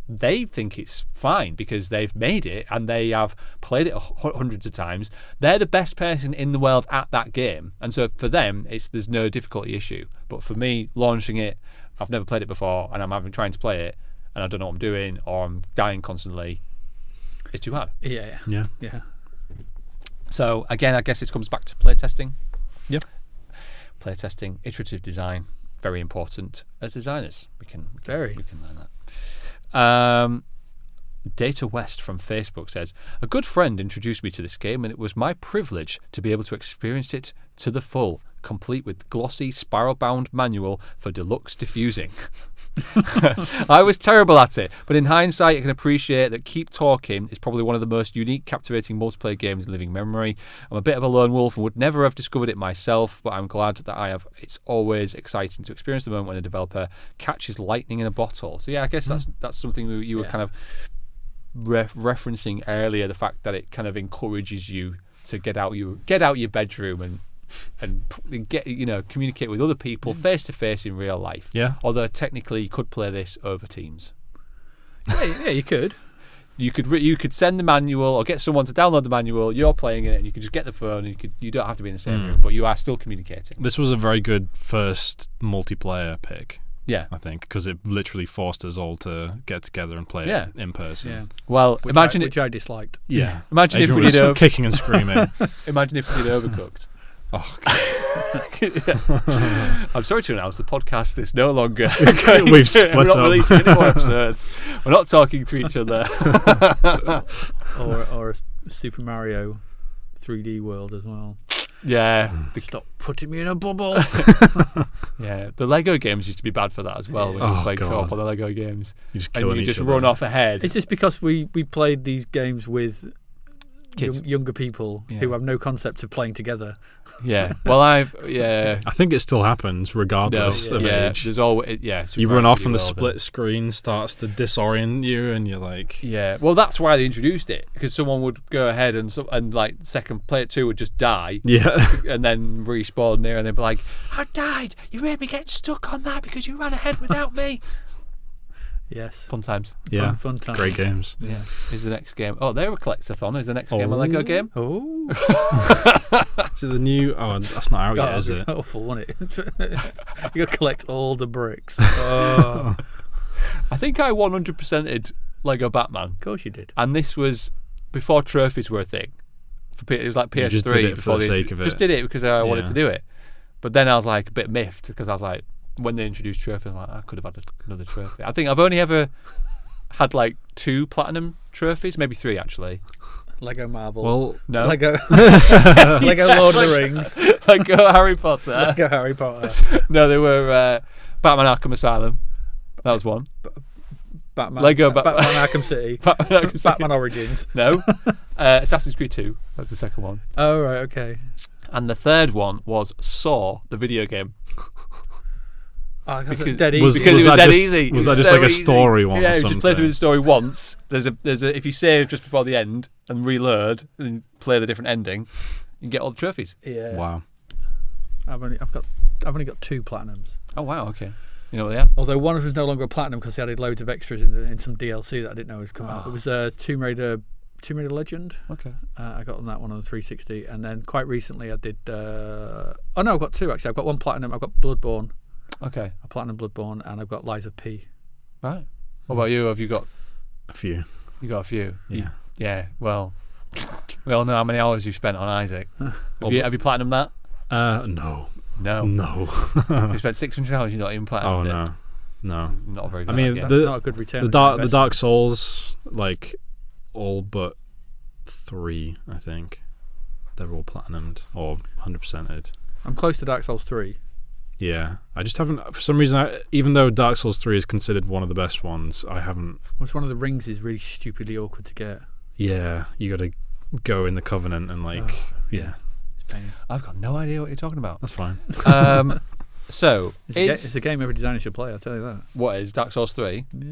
think it's fine because they've made it and they have played it hundreds of times. They're the best person in the world at that game, and so for them, there's no difficulty issue. But for me, launching it, I've never played it before, and I'm trying to play it, and I don't know what I'm doing, or I'm dying constantly. It's too hard. Yeah. So again, I guess it comes back to playtesting. Yep. Playtesting, iterative design. Very important as designers. We can learn that. Data West from Facebook says, a good friend introduced me to this game and it was my privilege to be able to experience it to the full, complete with glossy spiral-bound manual for deluxe diffusing. I was terrible at it, but in hindsight I can appreciate that Keep Talking is probably one of the most unique, captivating multiplayer games in living memory. I'm a bit of a lone wolf and would never have discovered it myself, but I'm glad that I have. It's always exciting to experience the moment when a developer catches lightning in a bottle. So yeah, I guess that's something you were kind of referencing earlier, the fact that it kind of encourages you to get out your bedroom and get communicate with other people face to face in real life. Yeah. Although technically you could play this over Teams. Yeah, you could. You could send the manual or get someone to download the manual. You're playing it, and you could just get the phone. And you don't have to be in the same room, but you are still communicating. This was a very good first multiplayer pick. Yeah, I think because it literally forced us all to get together and play it in person. Yeah. Well, which I disliked. Yeah. Imagine Adrian if we did kicking and screaming. Imagine if we did Overcooked. Oh, I'm sorry to announce the podcast is no longer we've split we're not up. releasing any more episodes. We're not talking to each other. or a Super Mario 3D world as well. Yeah. Stop putting me in a bubble. Yeah, the Lego games used to be bad for that as well. When you play co-op on the Lego games, you just and you just run off ahead. Is this because we played these games with younger people who have no concept of playing together? Yeah. Well, I think it still happens regardless of age. There's always you run off and the split screen starts to disorient you, and you're like, yeah. Well, that's why they introduced it, because someone would go ahead and like second player 2 would just die, and then respawn near, and they'd be like, I died. You made me get stuck on that because you ran ahead without me. Yes. Fun times. Yeah. Fun times. Great games. Yeah. Is the next game? Oh, they're a collectathon. Is the next game a Lego game? Oh. Is it the new? Oh, that's not out yet, is it? Awful, wasn't it? You gotta collect all the bricks. Oh. I think I 100%ed Lego Batman. Of course you did. And this was before trophies were a thing. It was like PS3. Just did it for the sake of it. Just did it because I wanted to do it. But then I was like a bit miffed because I was like, when they introduced trophies, I was like, I could have had another trophy. I think I've only ever had like 2 platinum trophies, maybe 3 actually. Lego Marvel. Well, no. Lego Lord of the Rings. Lego Harry Potter. Lego Harry Potter. No, they were Batman Arkham Asylum. That was one. Batman. Lego Batman Arkham City. Batman Origins. No. Assassin's Creed 2. That's the second one. Oh, right, okay. And the third one was Saw, the video game. Oh, because it's dead easy. Because it was dead easy. Was that just like a story one? Yeah, or you something? just play through the story once. There's a if you save just before the end and reload and play the different ending, you can get all the trophies. Yeah. Wow. I've only got 2 platinums. Oh wow, okay. You know what they are? Although one of them was no longer a platinum because they added loads of extras in some DLC that I didn't know was come out. It was Tomb Raider Legend. Okay. I got on that one on the 360, and then quite recently I did. I've got 2 actually. I've got 1 platinum. I've got Bloodborne. Okay. A platinum Bloodborne, and I've got Lies of P. Right. What about you? Have you got a few? You got a few. Yeah. Yeah. Well, we all know how many hours you've spent on Isaac. Have you platinumed that? No. No. You spent 600 hours. You're not even platinumed. Oh no. Not a very good. I mean, that's not a good return. The Dark Souls, like all but 3, I think, they're all platinumed or 100%ed. I'm close to Dark Souls 3. Yeah, I just haven't. For some reason, even though Dark Souls 3 is considered one of the best ones, I haven't. What's one of the rings is really stupidly awkward to get. Yeah, you got to go in the Covenant and yeah. It's pain. I've got no idea what you're talking about. That's fine. So it's a game every designer should play. I'll tell you that. What is Dark Souls 3? Yeah,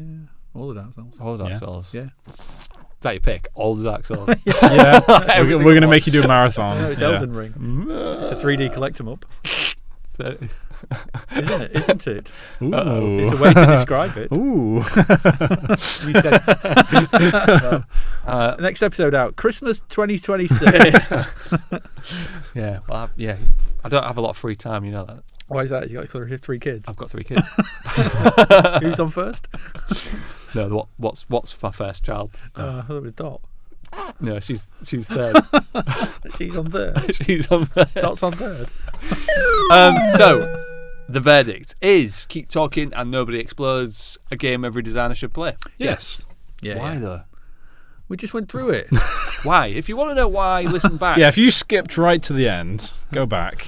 all the Dark Souls. All the Dark Souls. Yeah. that your pick? All the Dark Souls. Yeah, we're going to make you do a marathon. No, it's Elden Ring. It's a 3D collect 'em up. Isn't it? Ooh. It's a way to describe it. Ooh. Next episode out, Christmas 2026. Yeah, well, I don't have a lot of free time, you know that. Why is that? You got 3 kids. I've got 3 kids. Who's on first? No, what's my first child? I thought it was Dot. No, she's third. She's on third. She's on third. Dot's on third. So, the verdict is Keep Talking and Nobody Explodes, a game every designer should play. Yes. Yeah. Why though? We just went through it. Why? If you want to know why, listen back. Yeah, if you skipped right to the end, go back.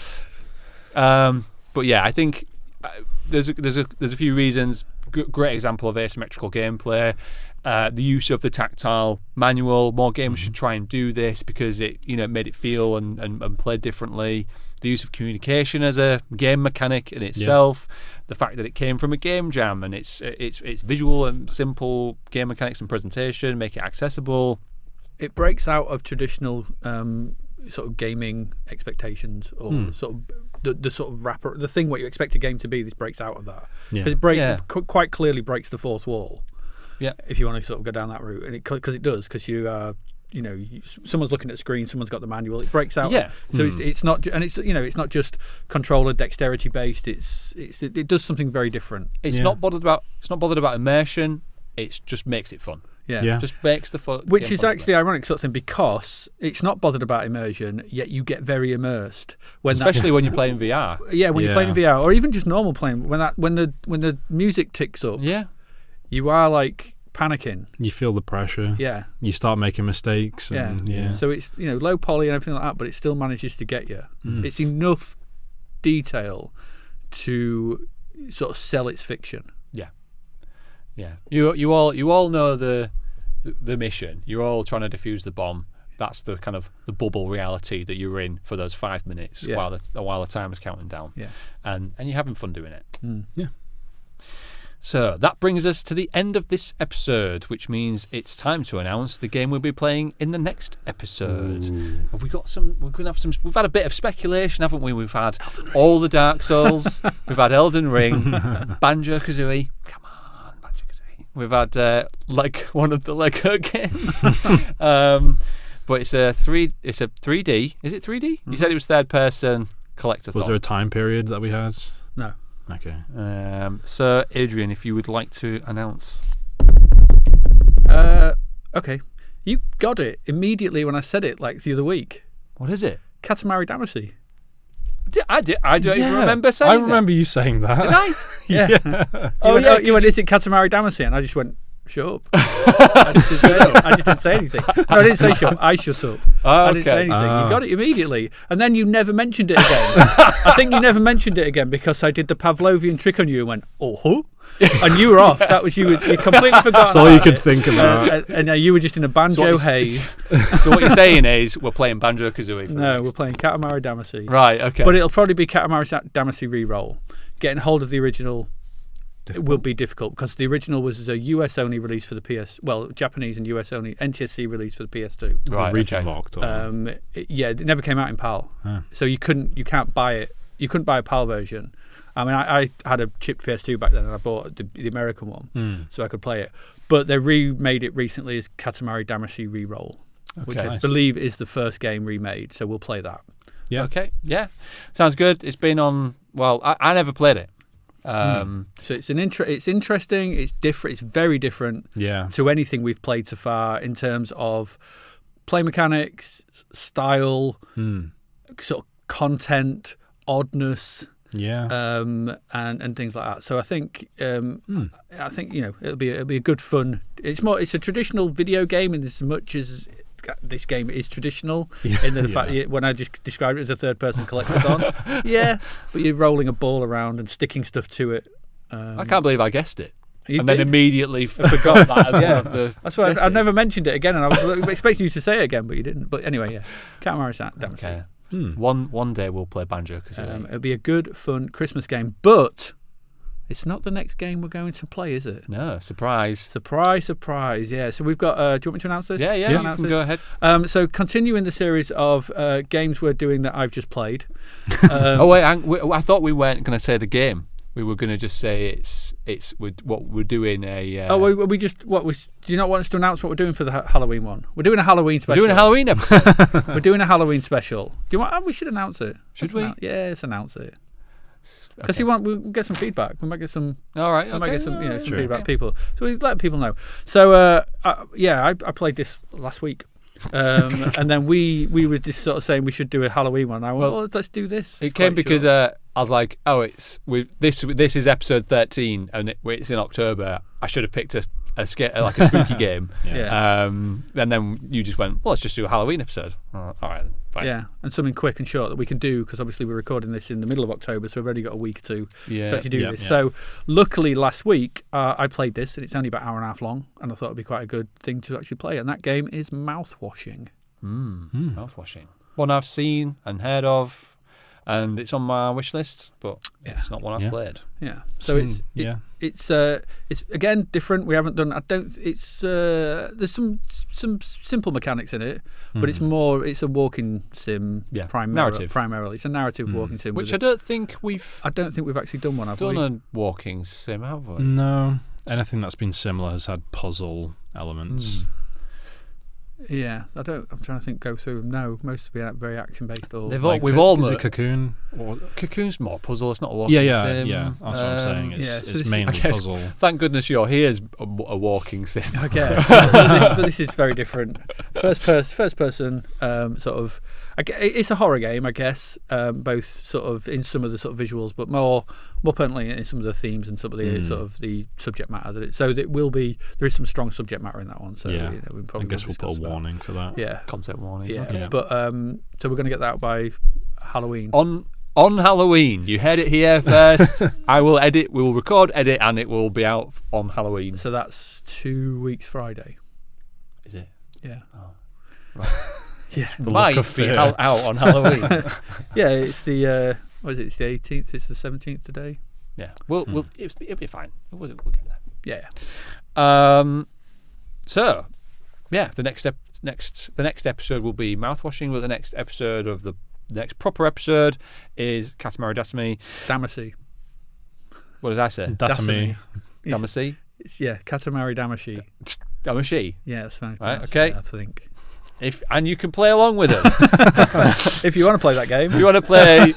But yeah, I think there's a few reasons. Great example of asymmetrical gameplay. The use of the tactile manual. More games should try and do this because it made it feel and play differently. The use of communication as a game mechanic in itself. The fact that it came from a game jam and it's visual and simple game mechanics and presentation make it accessible. It breaks out of traditional sort of gaming expectations or sort of the sort of wrapper, the thing what you expect a game to be. This breaks out of that. It quite clearly breaks the fourth wall. Yeah, if you want to sort of go down that route, and because it does, because someone's looking at the screen, someone's got the manual. It breaks out. Yeah. So it's not, and it's not just controller dexterity based. It does something very different. It's not bothered about immersion. It just makes it fun. Yeah. Just makes the fun. Which is actually ironic sort of thing, because it's not bothered about immersion, yet you get very immersed especially when you're playing VR. Yeah, when you're playing VR, or even just normal playing. When the music ticks up. Yeah. You are like panicking. You feel the pressure. Yeah. You start making mistakes. And, So it's low poly and everything like that, but it still manages to get you. It's enough detail to sort of sell its fiction. Yeah. You all know the mission. You're all trying to defuse the bomb. That's the kind of the bubble reality that you're in for those 5 minutes while the time is counting down. Yeah. And you're having fun doing it. Yeah. So that brings us to the end of this episode, which means it's time to announce the game we'll be playing in the next episode. Have we got some? We're going to have some. We've had a bit of speculation, haven't we? We've had all the Dark Souls. We've had Elden Ring, Banjo Kazooie. Come on, Banjo Kazooie. We've had like one of the Lego games. But it's a 3D. Is it 3D? You said it was third person collectathon. Was there a time period that we had? No. Okay. So, Adrian, if you would like to announce. Okay. You got it immediately when I said it, like the other week. What is it? Katamari Damacy. I don't even remember saying I remember you saying that. Did I? Yeah. You went, is it Katamari Damacy? And I just went, shut up. I just didn't say anything. No, I didn't say shut up. I shut up. I didn't say anything. You got it immediately. And then you never mentioned it again. I think you never mentioned it again because I did the Pavlovian trick on you and went, oh, and you were off. That was you completely forgotten. That's all you could think about. And you were just in a banjo haze. So what you're saying is we're playing Banjo Kazooie. No, we're playing Katamari Damacy. Right, okay. But it'll probably be Katamari Damacy re-roll. Getting hold of the original it will be difficult because the original was a US only release for the Japanese and US only NTSC release for the PS2. Right, region locked. It never came out in PAL, so you can't buy it. You couldn't buy a PAL version. I mean, I had a chipped PS2 back then, and I bought the American one so I could play it. But they remade it recently as Katamari Damacy Reroll, which I believe is the first game remade. So we'll play that. Yeah. Okay. Yeah. Sounds good. It's been on. Well, I never played it. So it's interesting. It's different. It's very different to anything we've played so far in terms of play mechanics, style, sort of content, oddness, and things like that. So I think it'll be a good fun. It's a traditional video game in as much as this game is traditional in the fact when I just described it as a third-person collectathon. But you're rolling a ball around and sticking stuff to it. I can't believe I guessed it. Then immediately forgot that as one of the That's why I never mentioned it again, and I was expecting you to say it again, but you didn't. But anyway, Katamari Damacy. Okay. One day we'll play Banjo because it'll be a good, fun Christmas game, but It's not the next game we're going to play, is it? No, surprise. Surprise. Yeah. So we've got. Do you want me to announce this? Yeah, you can go ahead. So continuing the series of games we're doing that I've just played. Oh wait, I thought we weren't going to say the game. We were going to just say it's what we're doing. Do you not want us to announce what we're doing for the Halloween one? We're doing a Halloween special. We're doing a Halloween episode. We're doing a Halloween special. Do you want? We should announce it. Should we? Let's announce it. Because we'll get some feedback. We might get some. All right. We might get some, some feedback. Okay. People. So we let people know. So I played this last week. And then we were just sort of saying we should do a Halloween one. I went, well, let's do this. It came because I was like, this is episode 13 and it's in October. I should have picked a spooky game. Yeah. And then you just went, well, let's just do a Halloween episode. All right, then. Fine. Yeah, and something quick and short that we can do because obviously we're recording this in the middle of October, so we've already got a week or two to actually do this. Yeah. So luckily last week I played this and it's only about an hour and a half long, and I thought it'd be quite a good thing to actually play. And that game is Mouthwashing. Mouthwashing. One I've seen and heard of. And it's on my wish list, but it's not one I've played. Yeah. So it's again different. We haven't done. There's some simple mechanics in it, but it's a walking sim. Yeah. Primarily, it's a narrative walking sim. Which I don't think we've actually done one. Have we? Done a walking sim, have we? No. Anything that's been similar has had puzzle elements. Yeah, I'm trying to think. Go through them. No, most have been very action based. Or is it Cocoon? Or Cocoon's more puzzle. It's not a walking sim. Yeah. That's what I'm saying. It's mainly puzzle. Thank goodness you're here's a walking sim. Okay, but this is very different. First person. Sort of. It's a horror game, I guess. Both sort of in some of the sort of visuals, but more pertinently in some of the themes and some of the sort of the subject matter there is some strong subject matter in that one. So we probably I guess we'll put a warning for that. Yeah, concept warning. Yeah, okay. But so we're going to get that out by Halloween. On Halloween, you heard it here first. We will record, edit, and it will be out on Halloween. So that's 2 weeks Friday. Is it? Yeah. Oh, right. Yeah. Might be out on Halloween. Yeah, it's the what is it? It's the 18th. It's the 17th today. Yeah, it'll be fine. We'll get there. Yeah. So, the next episode will be Mouthwashing. But the next episode of the next proper episode is Katamari Damacy. What did I say? Damacy. Damacy. Katamari Damacy. Damacy. Yeah, that's fine. Right. Okay. I think. And you can play along with us. If you want to play that game. You want to play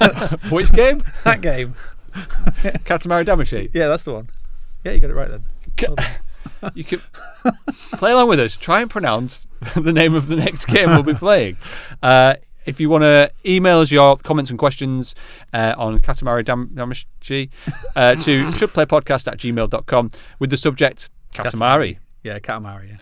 which game? That game. Katamari Damacy. Yeah, that's the one. Yeah, you got it right then. You can play along with us. Try and pronounce the name of the next game we'll be playing. If you want to email us your comments and questions on Katamari Damacy to shouldplaypodcast@gmail.com with the subject Katamari. Yeah, Katamari.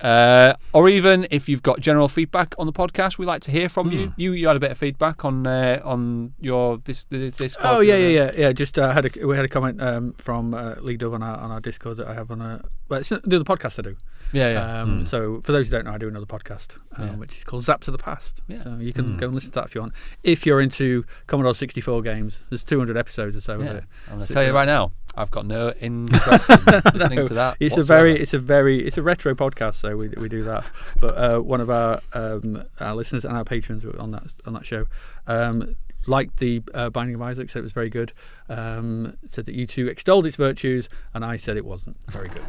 Or even if you've got general feedback on the podcast, we like to hear from you. You had a bit of feedback on your Discord. Oh yeah. Just we had a comment from Lee Dove on our Discord that I have on it's the other podcast I do. Yeah. So for those who don't know, I do another podcast which is called Zap to the Past. Yeah. So you can go and listen to that if you want. If you're into Commodore 64 games, there's 200 episodes or so of it. I'm going to tell you right now, I've got no interest in listening to that. It's a retro podcast, so we do that. But one of our listeners and our patrons on that show liked the Binding of Isaac, said it was very good. Said that you two extolled its virtues, and I said it wasn't very good.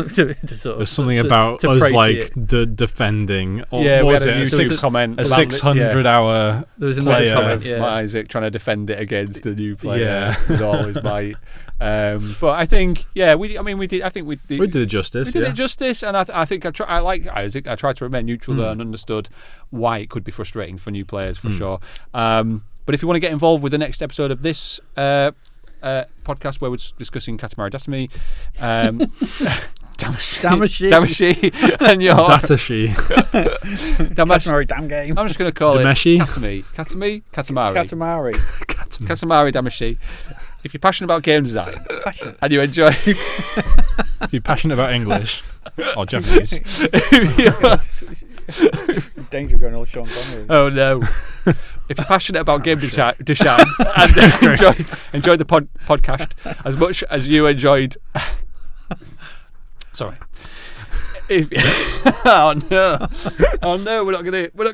There's something about us like defending. Or was it a 600-hour? There was another comment from Isaac trying to defend it against a new player. Yeah, with all his might. But I think, we did. I think we did. We did it justice. We did it justice, and I think I like Isaac. I tried to remain neutral there and understood why it could be frustrating for new players for sure. But if you want to get involved with the next episode of this podcast where we're discussing Katamari Damacy, Damacy, and your Katamari damn game. I'm just going to call Dameshi. it Katamari. Katamari Damacy. If you're passionate about game design and you enjoy, if you're passionate about English or Japanese, Danger of going all Sean Connery. Oh no! If you're passionate about game design and enjoy the podcast as much as you enjoyed, sorry. Oh no! We're not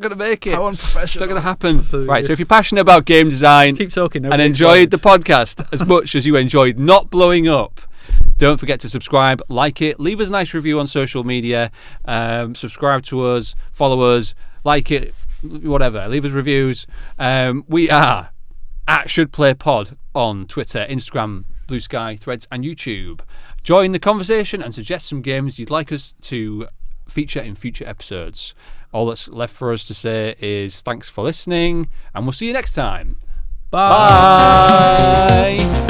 gonna make it. How unprofessional! It's not gonna happen. Right. So if you're passionate about game design, keep talking, and enjoyed the podcast as much as you enjoyed not blowing up, don't forget to subscribe, like it, leave us a nice review on social media, subscribe to us, follow us, like it, whatever. Leave us reviews. We are at Should Play Pod on Twitter, Instagram, Blue Sky, Threads, and YouTube. Join the conversation and suggest some games you'd like us to feature in future episodes. All that's left for us to say is thanks for listening, and we'll see you next time. Bye. Bye.